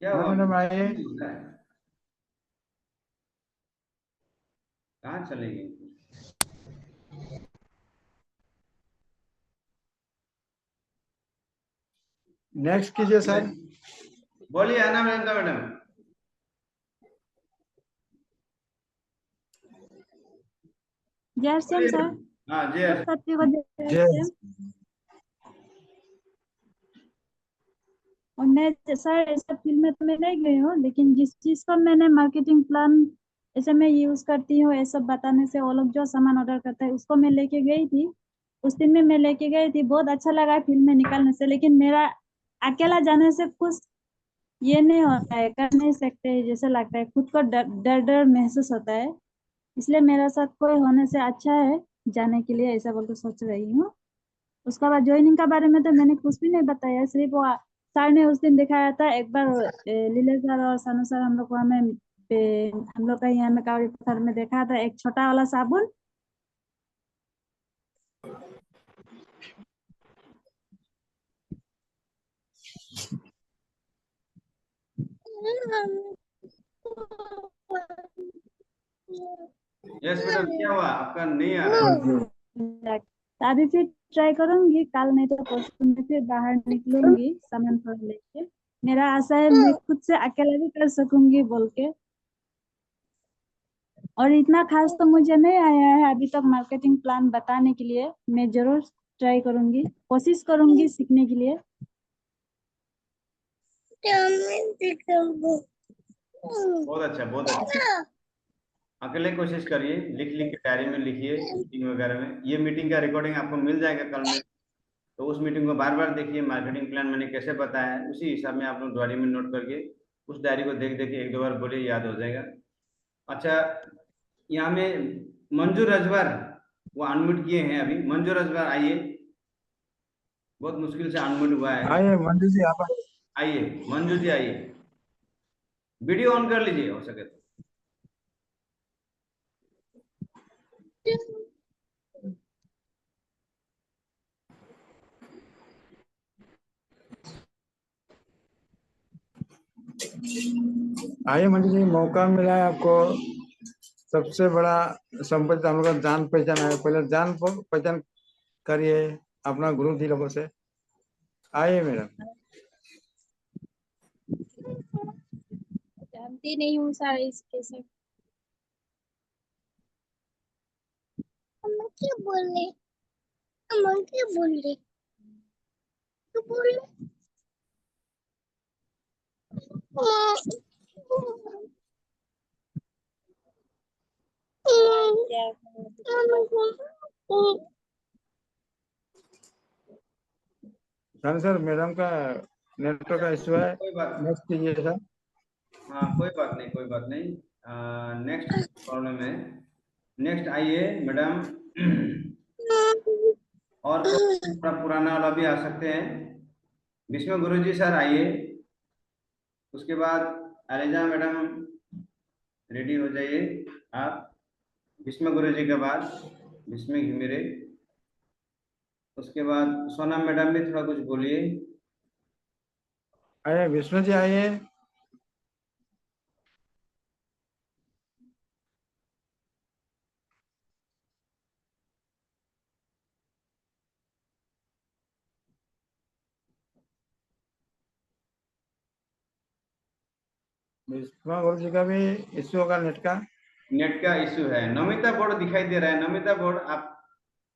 क्या हाँ हुआ? मैडम आइए। कहाँ चलेगी? नेक्स्ट कीजिए सर। बोलिए आना देमता मैडम। जय श्याम सर। हाँ जी जय। और मैं सर ऐसा फील्ड में तो मैं नहीं गई हूँ, लेकिन जिस चीज का मैंने मार्केटिंग प्लान ऐसे मैं यूज करती हूँ, ये सब बताने से वो लोग जो सामान ऑर्डर करता है उसको मैं लेके गई थी। उस दिन में मैं लेके गई थी, बहुत अच्छा लगा फील्ड में निकलने से। लेकिन मेरा अकेला जाने से कुछ ये नहीं होता है, कर नहीं सकते जैसे लगता है, खुद को डर डर डर महसूस होता है। इसलिए मेरा साथ कोई होने से अच्छा है जाने के लिए, ऐसा बोल के सोच रही हूँ। उसके बाद ज्वाइनिंग के बारे में तो मैंने कुछ भी नहीं बताया, सिर्फ वो सर ने उस दिन दिखाया था एक बार। लीला सर और सानू सर हम लोग को हमें हम लोग का यहाँ में कावड़ी पत्थर में देखा था एक छोटा वाला साबुन। यस मैडम, क्या हुआ? आपका नहीं आ रहा है। अभी फिर ट्राई करूंगी, कल नहीं तो परसों में फिर बाहर निकलूंगी सामान थोड़ा लेके। मेरा आशा है मैं खुद से अकेला भी कर सकूंगी बोल के। और इतना खास तो मुझे नहीं आया है अभी तक मार्केटिंग प्लान बताने के लिए। मैं जरूर ट्राई करूंगी, कोशिश करूंगी सीखने के लिए। बहुत अच्छा, बहुत अच्छा। अकेले कोशिश करिए, लिख लिख के डायरी में लिखिए, मीटिंग वगैरह में। ये मीटिंग का रिकॉर्डिंग आपको मिल जाएगा कल में, तो उस मीटिंग को बार बार देखिए। मार्केटिंग प्लान मैंने कैसे बताया है उसी हिसाब में आप लोग डायरी में नोट करके उस डायरी को देख देख के एक दो बार बोलिए, याद हो जाएगा। अच्छा, यहाँ में मंजू रजवर वो अनम्यूट किए हैं अभी। मंजू रजवर आइए, बहुत मुश्किल से अनम्यूट हुआ है। आइए मंजू जी, आप आइए मंजू जी, आइए। वीडियो ऑन कर लीजिए हो सके तो। आइए मंजू जी, मौका मिला है आपको। सबसे बड़ा संपत्ति हम लोग का जान पहचान है। पहले जान पहचान करिए अपना गुरु जी लोगों से। आइए मैडम। जानती नहीं हूँ सर इसके सब। अम्मा क्या बोल रहे? अम्मा क्या बोल रहे? तू बोल सर मैडम का नेटवर्क का इशू है। कोई बात नेक्स्ट कीजिए सर। हाँ, कोई बात नहीं, कोई बात नहीं। नेक्स्ट प्रॉब्लम है। नेक्स्ट आइए मैडम। और थोड़ा पुराना वाला भी आ सकते हैं। विष्णु गुरुजी सर आइए। उसके बाद अरेजा मैडम रेडी हो जाइए आप। विष्णु गुरुजी के बाद विस्मय घिमिरे। उसके बाद सोनम मैडम भी थोड़ा कुछ बोलिए। आइए विष्णु जी, आइए। विष्णु गुरु जी का भी इश्यू होगा नेट का। नेट का इश्यू है। नमिता बोर्ड दिखाई दे रहा है। नमिता बोर्ड आप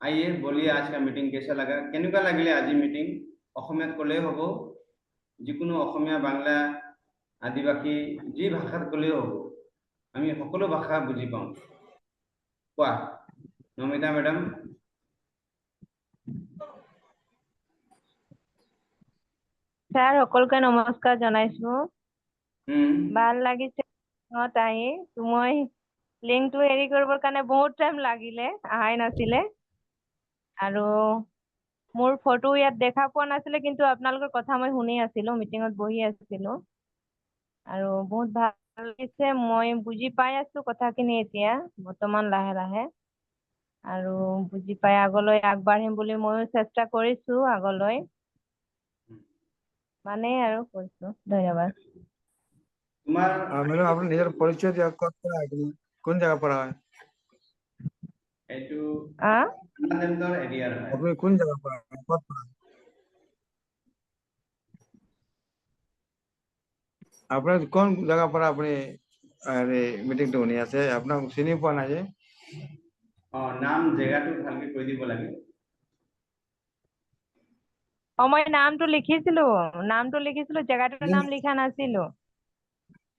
आइए, बोलिए आज का मीटिंग कैसा लगा, केनेकुवा লাগিলে আজি मीटिंग। অসমীয়াত ক'লেই হ'ব, যিকোনো অসমীয়া, বাংলা, আদিবাসী যি ভাষাত ক'লেও হ'ব। আমি সকলো ভাষা বুজি পাওঁ। কোৱা নমিতা মেডাম। ছাৰ সকলোকে নমস্কাৰ জনাইছো। ভাল লাগিছে আহি। মই লিংকটো হেৰি কৰিবৰ কাৰণে বহুত টাইম লাগিলে, আহাই নাছিলে। আৰু মোৰ ফটো ইয়াত দেখা পোৱা নাছিলে, কিন্তু আপোনালোকৰ কথা মই শুনি আছিলো, মিটিঙত বহি আছিলো। আৰু বহুত ভাল লাগিছে, মই বুজি পাই আছো কথাখিনি এতিয়া বৰ্তমান লাহে লাহে। আৰু বুজি পাই আগলৈ আগবাঢ়িম বুলি ময়ো চেষ্টা কৰিছো আগলৈ। মানে আৰু কৈছো, ধন্যবাদ। मैडम आपने निजर परिचय दिया, कौन जगह पर है? এইটো आ নাদেন্দ্ৰৰ এৰিয়াৰ হয়। अपने कौन जगह पर है? आपने कौन जगह पर अपने अरे मीटिंग तो होनी है अपना चिनी पोৱা নাই যে। নাম জেগাটো ভালকে কৈ দিব লাগে। মই নামটো লিখিছিলো জেগাটোৰ নাম লিখা নাছিলো।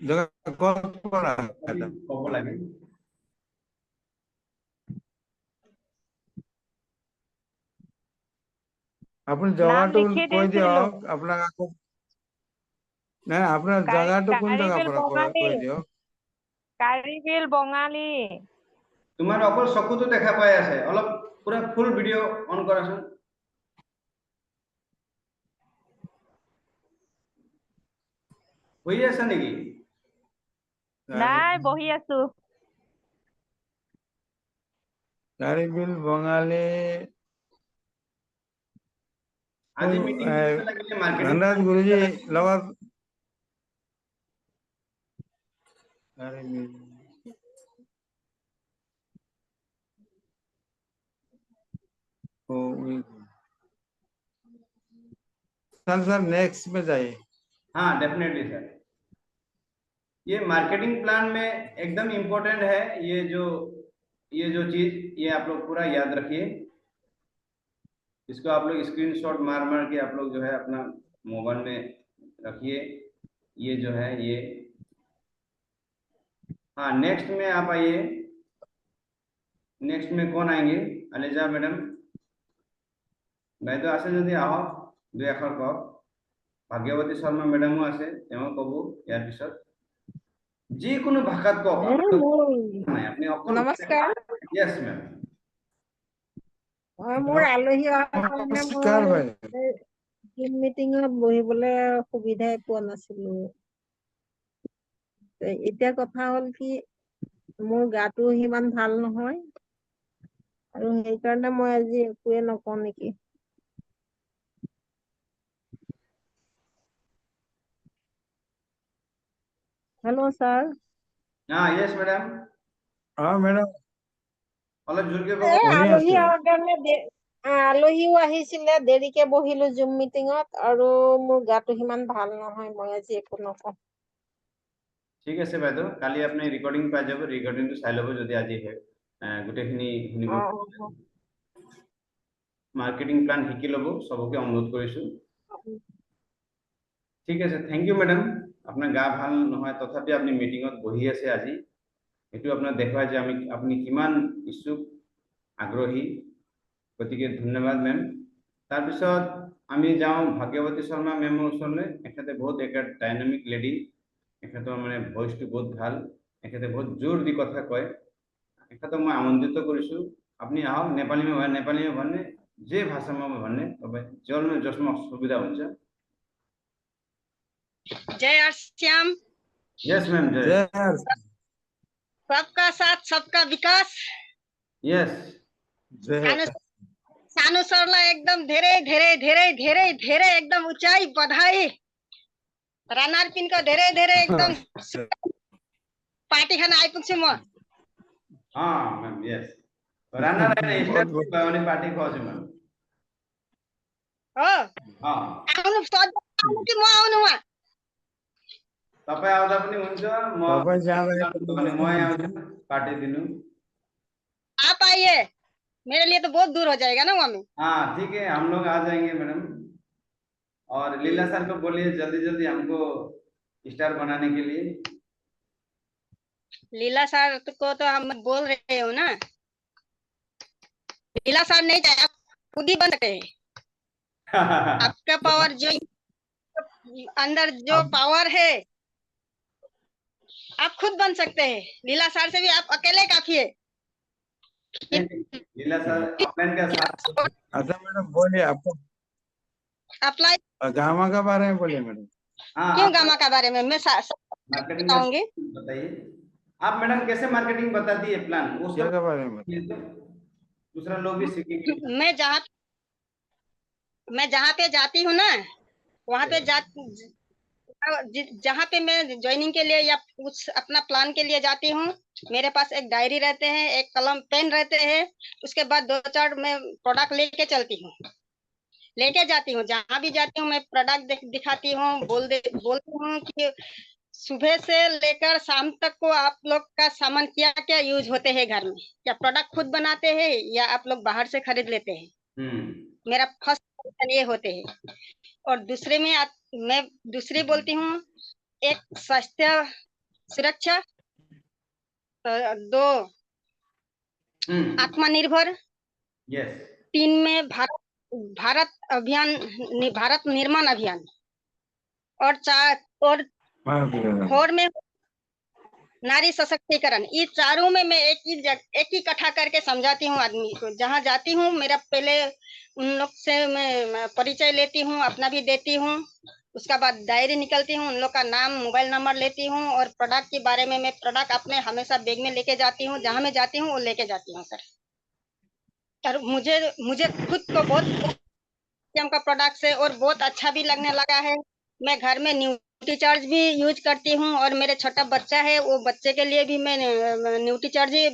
जगह कौन पड़ा मैडम? ক'ব লাগে। अपनी नाम जगह तो लिखी कोई दियो दिছিলো। अपना को नहीं अपना जगह तो कौन जगह কাৰিবিল पर বঙালী, कोई दियो কাৰিবিল বঙালী। তোমাৰ অকল চকুটো দেখা পাই আছে, অলপ পুৰা ফুল ভিডিঅ' অন কৰাচোন। বহি আছা নেকি? নাই বহি আছো। कारीबिल बंगाली আজি মিটিং লাগিলে মাৰ্কেটিং धनराज गुरुजी लवर कारीबिल सर नेक्स्ट में जाइए। हाँ डेफिनेटली सर, ये मार्केटिंग प्लान में एकदम इम्पोर्टेंट है। ये जो चीज ये आप लोग पूरा याद रखिए। इसको आप लोग स्क्रीनशॉट मार के आप लोग जो है अपना मोबाइल में रखिए। ये जो है ये, हाँ नेक्स्ट में आप आइए। नेक्स्ट में कौन आएंगे? अलीजा मैडम বাইদেউ আছে যদি আহক, দুই এষাৰ কওক। ভাগ্যৱতী শৰ্মা মেডামো আছে, তেওঁ ক'ব ইয়াৰ পিছত। যিকোনো ভাষাত কওক, আপুনি অকল নমস্কাৰ। ইয়েছ মেম। মোৰ আলহী অহাৰ কাৰণে नमस्कार भाई। মই টিম মিটিঙত বহিবলৈ সুবিধাই পোৱা নাছিলো। এতিয়া কথা হ'ল কি, মোৰ গাটো সিমান ভাল নহয় আৰু সেইকাৰণে মই আজি একোৱে নকওঁ নেকি। Hello' sir. हाँ यस मैडम। हाँ मैडम অলপ জোৰকে এই ক'ব। আলহী অহাৰ কাৰণে আলহীও আহিছিলে, দেৰিকে বহিলো জুম মিটিঙত আৰু মোৰ গাটো সিমান ভাল নহয়, মই আজি একো নকওঁ। ঠিক আছে বাইদেউ, কালি আপুনি ৰেকৰ্ডিং পাই যাব, ৰেকৰ্ডিংটো চাই ল'ব যদি আজি গোটেইখিনি শুনিব। মাৰ্কেটিং প্লান শিকি ল'ব, চবকে অনুৰোধ কৰিছো। ঠিক আছে, থেংক ইউ মেডাম। আপোনাৰ গা ভাল নহয় তথাপি আপুনি মিটিঙত বহি আছে আজি, এইটো আপোনাক দেখুৱাই যে আপুনি কিমান ইচ্ছুক, আগ্ৰহী। গতিকে ধন্যবাদ মেম। তাৰপিছত আমি যাওঁ ভাগ্যৱতী শৰ্মা মেমৰ ওচৰলৈ। এখেতে বহুত ডাইনামিক লেডি, এখেতৰ মানে ভইচটো বহুত ভাল, এখেতে বহুত জোৰ দি কথা কয়। एखा मैं आमंत्रित करूँ अपनी आओ। नेपाली में भन्ने जे भाषा में भन्ने तपाईं जसमा जसमा सुविधा हुन्छ। जय आरसीएम। यस मैम जय। सबका साथ सबका विकास। यस जय। सानु सरलाई एकदम धेरै धेरै धेरै धेरै धेरै एकदम ऊंचाई बधाई। रानार पिनको धेरै धेरै एकदम पार्टी खाना आइपुग्छु म। हाँ मैम यस। रानार हैन स्टार भवानी पार्टी खोज्छु मैम। हो हाँ आउनु सधैँ कि म आउनु वहाँ? तपाईं आउँदा पनि हुन्छ, तपाईं जाँदा पनि म आउँछु पार्टी दिनु। आप आइए, मेरे लिए तो बहुत दूर हो जाएगा ना वहाँ में। हाँ ठीक है, हम लोग आ जाएंगे मैडम। और लीला सर को बोलिए जल्दी जल्दी हमको स्टार बनाने के लिए। लीला सर को तो हम बोल रहे हो ना, लीला सर नहीं चाहिए, आप खुद ही बन सकते हैं। आपका पावर जो अंदर जो पावर है आप खुद बन सकते हैं। लीला सर से भी आप अकेले काफी है। लीला सर अपलाइन का साथ। अच्छा मैडम बोलिए, आपको अप्लाई गामा का बारे में बोलिए मैडम। क्यों गामा का बारे में मैं मार्केटिंग बताऊंगी। बताइए आप मैडम कैसे मार्केटिंग बताती है प्लान वो सब के बारे में दूसरा लोग भी सीखेंगे। मैं जहाँ पे जाती हूँ ना, वहाँ पे जहाँ पे मैं ज्वाइनिंग के लिए या कुछ अपना प्लान के लिए जाती हूँ, मेरे पास एक डायरी रहते हैं, एक कलम पेन रहते हैं। उसके बाद 2-4 मैं प्रोडक्ट लेके चलती हूँ, लेके जाती हूँ। जहाँ भी जाती हूँ मैं प्रोडक्ट दिखाती हूँ, बोलती हूँ कि सुबह से लेकर शाम तक को आप लोग का सामान क्या क्या यूज होते हैं घर में, क्या प्रोडक्ट खुद बनाते हैं या आप लोग बाहर से खरीद लेते हैं। मेरा फर्स्ट ये होते हैं। और दूसरे में मैं दूसरी बोलती हूँ, एक स्वास्थ्य सुरक्षा, 2 आत्मनिर्भर, यस 3 में भारत अभियान, भारत निर्माण अभियान, और 4 में नारी सशक्तिकरण। ये चारों में मैं एक ही इकट्ठा करके समझाती हूँ आदमी को। जहाँ जाती हूँ मेरा पहले उन लोग से मैं परिचय लेती हूँ, अपना भी देती हूँ, उसका बाद डायरी निकलती हूँ, उन लोग का नाम मोबाइल नंबर लेती हूँ, और प्रोडक्ट के बारे में मैं प्रोडक्ट अपने हमेशा बैग में लेके जाती हूँ, जहाँ मैं जाती हूँ वो लेके जाती हूँ सर। और मुझे खुद को बहुत का प्रोडक्ट से और बहुत अच्छा भी लगने लगा है। मैं घर में न्यूट्री चार्ज भी यूज करती हूँ, और मेरे छोटा बच्चा है, वो बच्चे के लिए भी मैं न्यूट्री चार्ज ही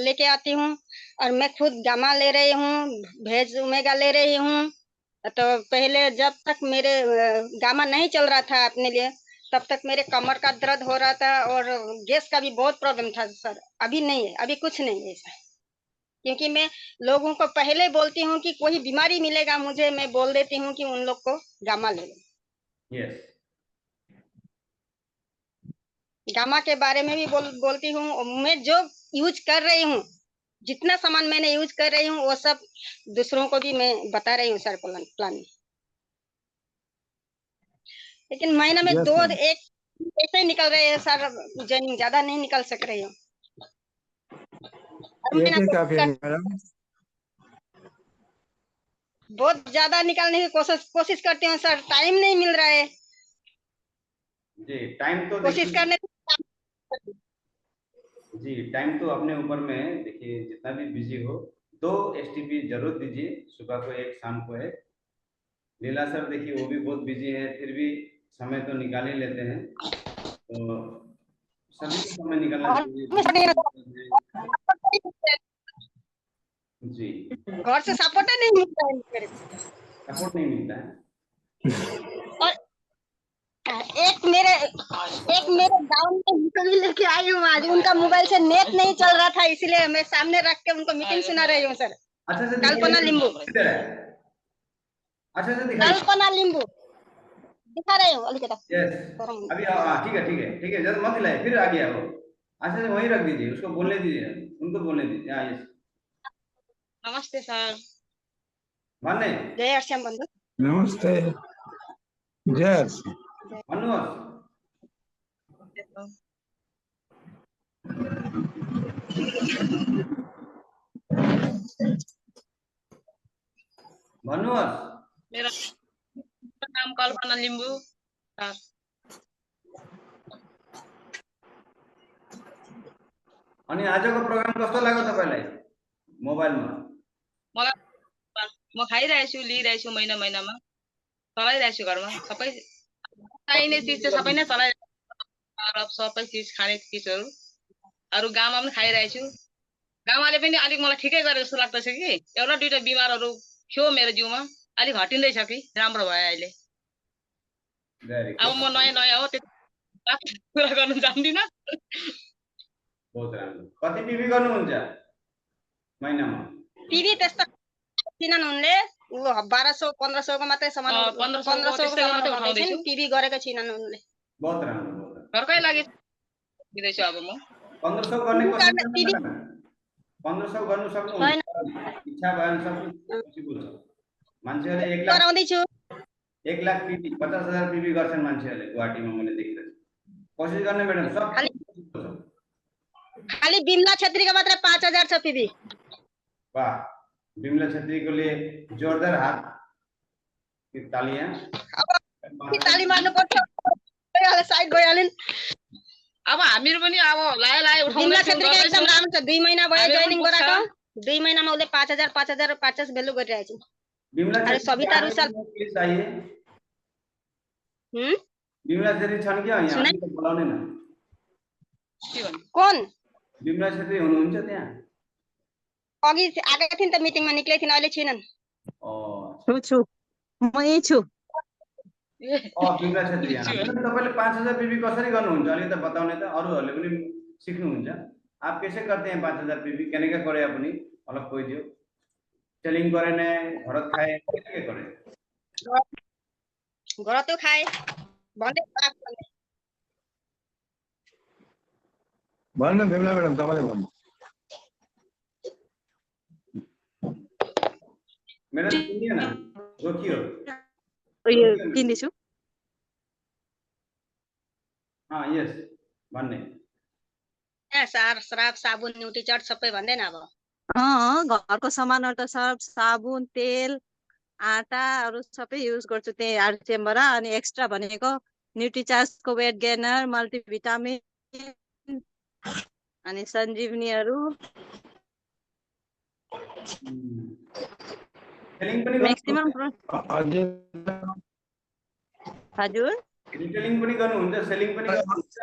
लेके आती हूँ। और मैं खुद गामा ले रही हूँ, भेज ओमेगा ले रही हूँ। तो पहले जब तक मेरे गामा नहीं चल रहा था अपने लिए, तब तक मेरे कमर का दर्द हो रहा था, और गैस का भी बहुत प्रॉब्लम था सर। अभी नहीं है, अभी कुछ नहीं है सर। क्योंकि मैं लोगों को पहले बोलती हूँ कि कोई बीमारी मिलेगा मुझे, मैं बोल देती हूँ कि उन लोग को गामा ले लो। यस गामा के बारे में भी बोलती हूँ। मैं जो यूज कर रही हूँ, जितना सामान मैंने यूज कर रही हूँ, वो सब दूसरों को भी मैं बता रही हूँ सर प्लान में। लेकिन महीना में 2-1 ऐसे ही निकल रहे हैं सर, जॉइनिंग ज्यादा नहीं निकल सक रही हूँ। काफी है मैडम। बहुत ज्यादा निकालने की कोशिश करती हूँ सर, टाइम नहीं मिल रहा है जी। टाइम तो कोशिश करने जी, टाइम तो अपने ऊपर में है। देखिए जितना भी बिजी हो, 2 STP जरूर दीजिए, सुबह को 1, शाम को 1। लीला सर देखिए वो भी बहुत बिजी है, फिर भी समय तो निकाल ही लेते हैं। तो सभी को समय निकालना चाहिए जी। घर से सपोर्ट नहीं मिलता है, सपोर्ट नहीं मिलता है। और एक मेरे गांव में इंटरव्यू लेके आई हूँ आज, उनका मोबाइल से नेट नहीं चल रहा था, इसलिए मैं सामने रख के उनको मीटिंग सुना रही हूँ सर। अच्छा से कल्पना लिंबू, अच्छा से दिखाइए। कल्पना लिंबू दिखा रही हूँ अभी। यस अभी ठीक है जल्द मत हिलाइए, फिर आ गया वो। अच्छा से वहीं रख दीजिए, उसको बोलने दीजिए, उनको बोलने दीजिए। हाँ यस। नमस्ते सर। माने जय श्याम बंधु। नमस्ते जय मनोज। मनोज मेरा नाम कल्पना लिंबू सर। अनि आजको प्रोग्राम कस्तो लाग्यो तपाईलाई मोबाइलमा? मलाई म खाइरहेको छु, लिइरहेको छु, महिनामा चलाइरहेको छु, घरमा सबै चाहिने चिज चाहिँ सबै नै चलाइरहेको छु, सबै चिज खाने चिजहरू। अरू गाउँमा पनि खाइरहेको छु। गाउँमाले पनि अलिक मलाई ठिकै गरेको जस्तो लाग्दैछ कि, एउटा दुईटा बिमारहरू थियो मेरो जिउमा, अलिक हटिँदैछ कि, राम्रो भयो अहिले। अब म नयाँ हो, त्यति कुरा गर्नु जान्दिनँ। बहुत राम्रो। कति टिभी गर्नुहुन्छ महिनामा? टिभी त्यस्तो किनन उनले 1200-1500 को मात्रै सामान 1500 को सामान उठाउँदैछन्, टिभी गरेको छैनन् उनले। बहुत राम्रो बहुत राम्रो। घरकै लागि दिँदैछु अब म। 1500 गर्ने कोसिस गर्नु, 1500 गर्नु सक्नुहुन्छ? इच्छा भयो भने सक्नु पोसिबल छ। मान्छेले 1 लाख गराउँदैछु। 1 लाख टिभी 50,000 टिभी गर्छन् मान्छेहरूले गुवाहाटीमा, मैले देखिरहेछु। कोसिस गर्ने म्याडम, सब खाली बिमला छेत्रीको मात्र 5000 छ टिभी। वाह, बिमला छेत्री को लिए जोरदार हाथ की तालियां। ताली मार्नु पर्छ, साइड गइहालिन्। अब हामीहरु पनि अब लाए उठाउँदै बिमला छेत्रीको एकदम राम्रो छ, 2 महिना भयो जोइनिङ गरेको। 2 महिनामा उले 5000 भेल्यु गरिरहेछ। बिमला अरे सविता रुसाल प्लिज आइए। बिमला छेत्री छन् कि यहाँ? हामी त बोलाउने न। कोन बिमला छेत्री हुनुहुन्छ त्यहाँ? अघि आएका थिइन् त, मिटिङमा निक्लेको थिइन्, अहिले छैनन्। छु म यही छु। बिमला छेत्री, तपाईले 5000 पीबी कसरी गर्नुहुन्छ अलि त बताउने त, अरूहरूले पनि सिक्नुहुन्छ। आप कैसे करते हैं 5000 पीबी? केनेका करे अपनी अलग कोई दियो सेलिंग करे ने भरत खाए के करे? ঘৰত তো খাই বন্ধে भन्नु बिमला म्याडम तपाईँले भन्नु। मैडम सुनिए ना, रोकियो। यो किन्दैछु। हाँ यस भन्ने। सार श्राप साबुन न्युट्रिचार्ट सबै भन्दैन अब। घरको सामानहरु त सर्फ साबुन तेल आटाहरु सबै युज गर्छु त्यही आरसीएमबाट। अनि एक्स्ट्रा भनेको न्युट्रिचार्जको वेट गेनर मल्टिभिटामिन अनि सञ्जीवनीहरु मैक्सिमम हजुर रिटेलिङ पनि गर्नुहुन्छ सेलिङ पनि गर्नुहुन्छ।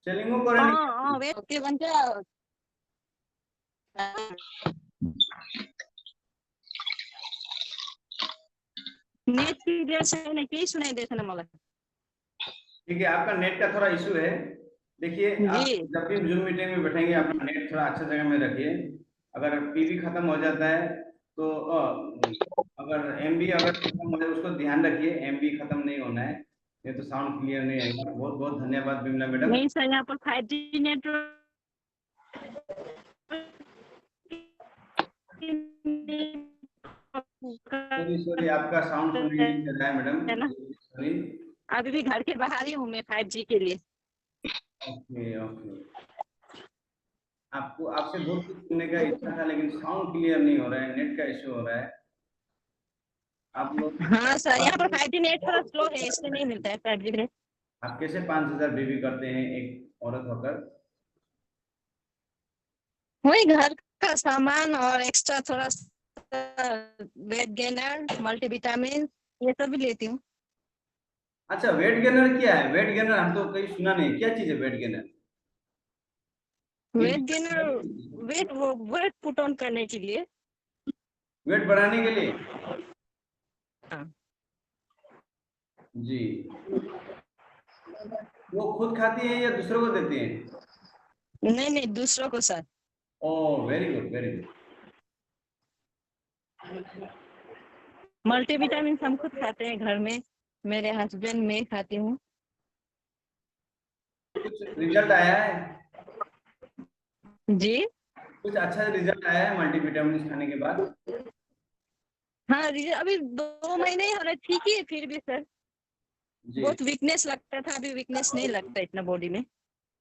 सेलिङो गर्ने वेट के भन्छ नेट क्लियर छैन केही सुनाइदैछ मलाई। ठीक है, आपका नेट का थोड़ा इशू है। देखिए आप जब भी जूम मीटिंग में बैठेंगे अपना नेट थोड़ा अच्छा जगह में रखिए। अगर पीवी खत्म हो जाता है तो अगर एमबी अगर खत्म हो जाए उसको ध्यान रखिए, एमबी खत्म नहीं होना है, नहीं तो साउंड क्लियर नहीं आएगा। बहुत बहुत धन्यवाद बिमला मैडम। नहीं सर, यहाँ पर 5G नेटवर्क सॉरी आपका साउंड सुनाई नहीं दे रहा है मैडम, सॉरी। अभी भी घर के बाहर ही हूँ मैं 5G के लिए। ओके ओके, आपको आपसे बहुत कुछ सुनने का इच्छा था लेकिन साउंड क्लियर नहीं हो रहा है, नेट का इशू हो रहा है। आप लोग हाँ सर, यहाँ पर 5G नेट थोड़ा स्लो है इसलिए नहीं मिलता है 5G नेट। आप कैसे 5000 बीबी करते हैं एक औरत होकर? वही घर का सामान और एक्स्ट्रा थोड़ा वेट गेनर मल्टीविटामिन ये सब भी लेती हूँ। अच्छा, वेट गेनर क्या है? वेट गेनर हम तो कहीं सुना नहीं, क्या चीज है weight gainer? Weight gainer weight put on करने के लिए, वेट बढ़ाने के लिए। हाँ जी, वो खुद खाती है या दूसरों को देती है? नहीं नहीं दूसरों को sir. Oh very good very good. Multivitamin हम खुद खाते हैं घर में, मेरे हस्बैंड मैं खाती हूँ। कुछ रिजल्ट आया है? जी कुछ अच्छा रिजल्ट आया है मल्टीविटामिन खाने के बाद? हाँ अभी 2 महीने ही हो रहे, ठीक ही है फिर भी सर। बहुत वीकनेस लगता था, अभी वीकनेस नहीं लगता इतना बॉडी में।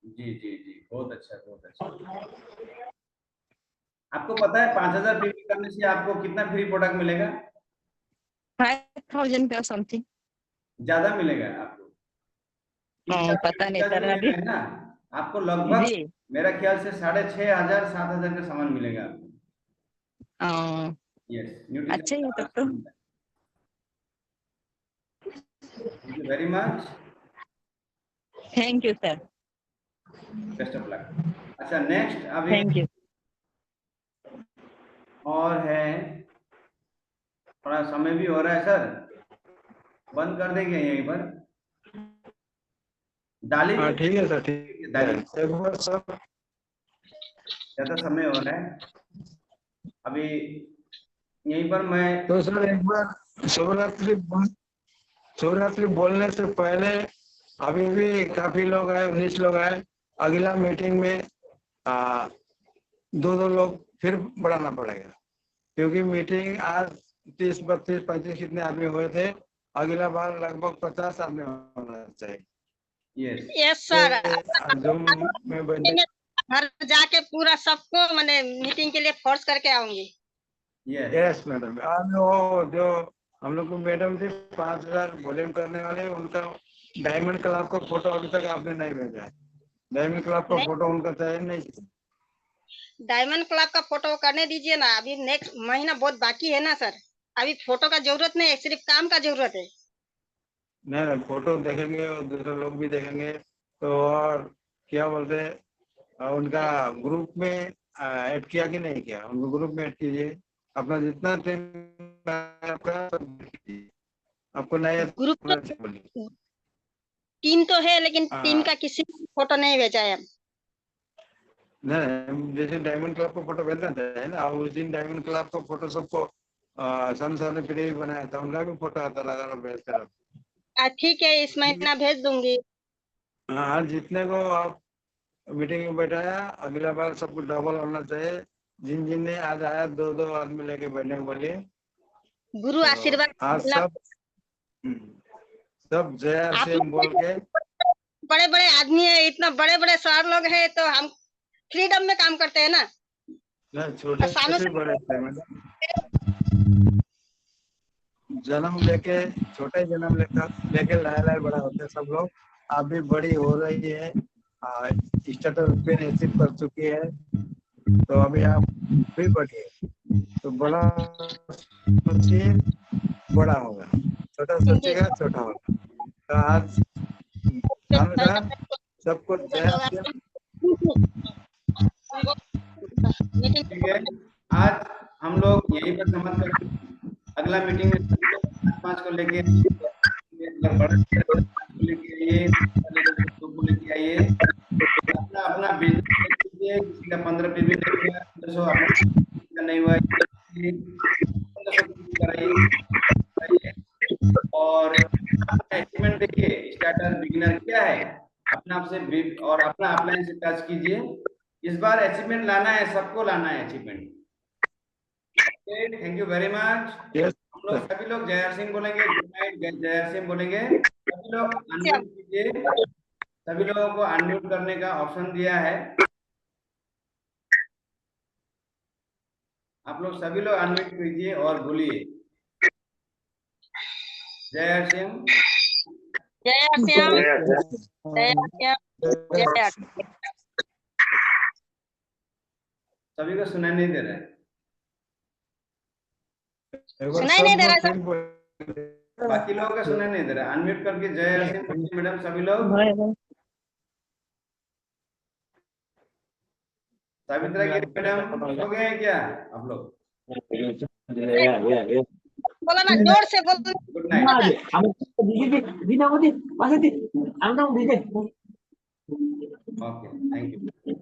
जी जी जी, बहुत अच्छा बहुत अच्छा। आपको पता है 5000 पीवी करने से आपको कितना फ्री प्रोडक्ट मिलेगा? 5000 का समथिंग ज्यादा मिलेगा आपको। पता नहीं सर अभी ना, आपको लगभग मेरा ख्याल से 6500 7000 का सामान मिलेगा आपको। यस, अच्छा है तब तो। Thank you very much. Thank you sir, best of luck. अच्छा नेक्स्ट अभी थैंक यू। और है, थोड़ा समय भी हो रहा है सर, बंद कर देंगे यहीं पर डाली। हाँ ठीक है सर, ठीक है सर, ज्यादा समय हो रहा है अभी यहीं पर मैं। तो सर एक बार शिवरात्रि बोलने से पहले अभी भी काफी लोग आए, 19 लोग आए। अगला मीटिंग में 2 लोग फिर बढ़ाना पड़ेगा, क्योंकि मीटिंग आज 30 32 35 कितने आदमी हुए थे, अगला बार लगभग 50 आदमी होना चाहिए। यस सर, घर जाके पूरा सबको मैंने मीटिंग के लिए फोर्स करके आऊंगी। यस मैडम, आज वो जो हम लोग को मैडम थे 5000 वॉल्यूम करने वाले, उनका डायमंड क्लब का फोटो अभी तक आपने नहीं भेजा है। डायमंड क्लब का फोटो उनका चाहिए नहीं। डायमंड क्लब का फोटो करने दीजिए ना, अभी नेक्स्ट महीना बहुत बाकी है ना सर, अभी फोटो का जरूरत नहीं है, सिर्फ काम का जरूरत है। नहीं फोटो देखेंगे और दूसरे लोग भी देखेंगे तो, और क्या बोलते हैं, उनका ग्रुप में ऐड किया कि नहीं किया, उनको ग्रुप में ऐड कीजिए। अपना जितना आपको नया ग्रुप टीम तो है लेकिन टीम का किसी फोटो नहीं भेजा है। नहीं, जैसे डायमंड क्लब को फोटो भेजना चाहिए ना, उस दिन डायमंड क्लब को फोटो सबको सन सर ने पीडीएफ बनाया था, उनका भी फोटो आता लगा भेजते रहो। ठीक है, इस महीना भेज दूंगी। हाँ, जितने को आप मीटिंग में बैठाया, अगला बार सबको डबल होना चाहिए। जिन जिन ने आज आया 2-2 आदमी लेके बैठने को बोलिए। गुरु आशीर्वाद। आज सब जय से बोल के। बड़े बड़े आदमी है, इतना बड़े बड़े सर लोग हैं, तो हम फ्रीडम में काम करते हैं ना। नहीं, छोटे बड़े जन्म लेके, छोटे जन्म लेके लाए बड़ा होते सब लोग। अभी बड़ी हो रही है, स्टेटस पे अचीव कर चुकी है, तो अभी आप भी बढ़िए, तो बड़ा सोचिए बड़ा होगा, छोटा सोचेगा छोटा होगा। तो आज सबको ठीक है, आज हम लोग यहीं पर समाप्त करते हैं। अगला मीटिंग में 5 को लेके आइए, अपना अपना बिजनेस कीजिए। किसी का 15 पीवी नहीं हुआ कराइए, और अचीवमेंट देखिए, स्टार्टर बिगिनर क्या है, अपना आपसे और अपना अपलाइन से टच कीजिए। इस बार अचीवमेंट लाना है, सबको लाना है achievement. Thank you very much. हम लोग सभी लोग जय सिंह बोलेंगे, गुड नाइट जय सिंह बोलेंगे। सभी लोग अनम्यूट कीजिए, सभी लोगों को अनम्यूट करने का ऑप्शन दिया है। आप लोग सभी लोग अनम्यूट कीजिए और बोलिए जय सिंह। जय श्याम, जय श्याम, जय। सभी को सुनाई नहीं दे रहा है, सुनाई नहीं दे रहा है, बाकी लोगों का सुनाई नहीं दे रहा है। अनम्यूट करके जय सिंह मैडम सभी लोग। सावित्रा गिरी मैडम हो गए हैं क्या आप लोग? बोलो ना, जोर से बोलो। Good night. Okay, thank you.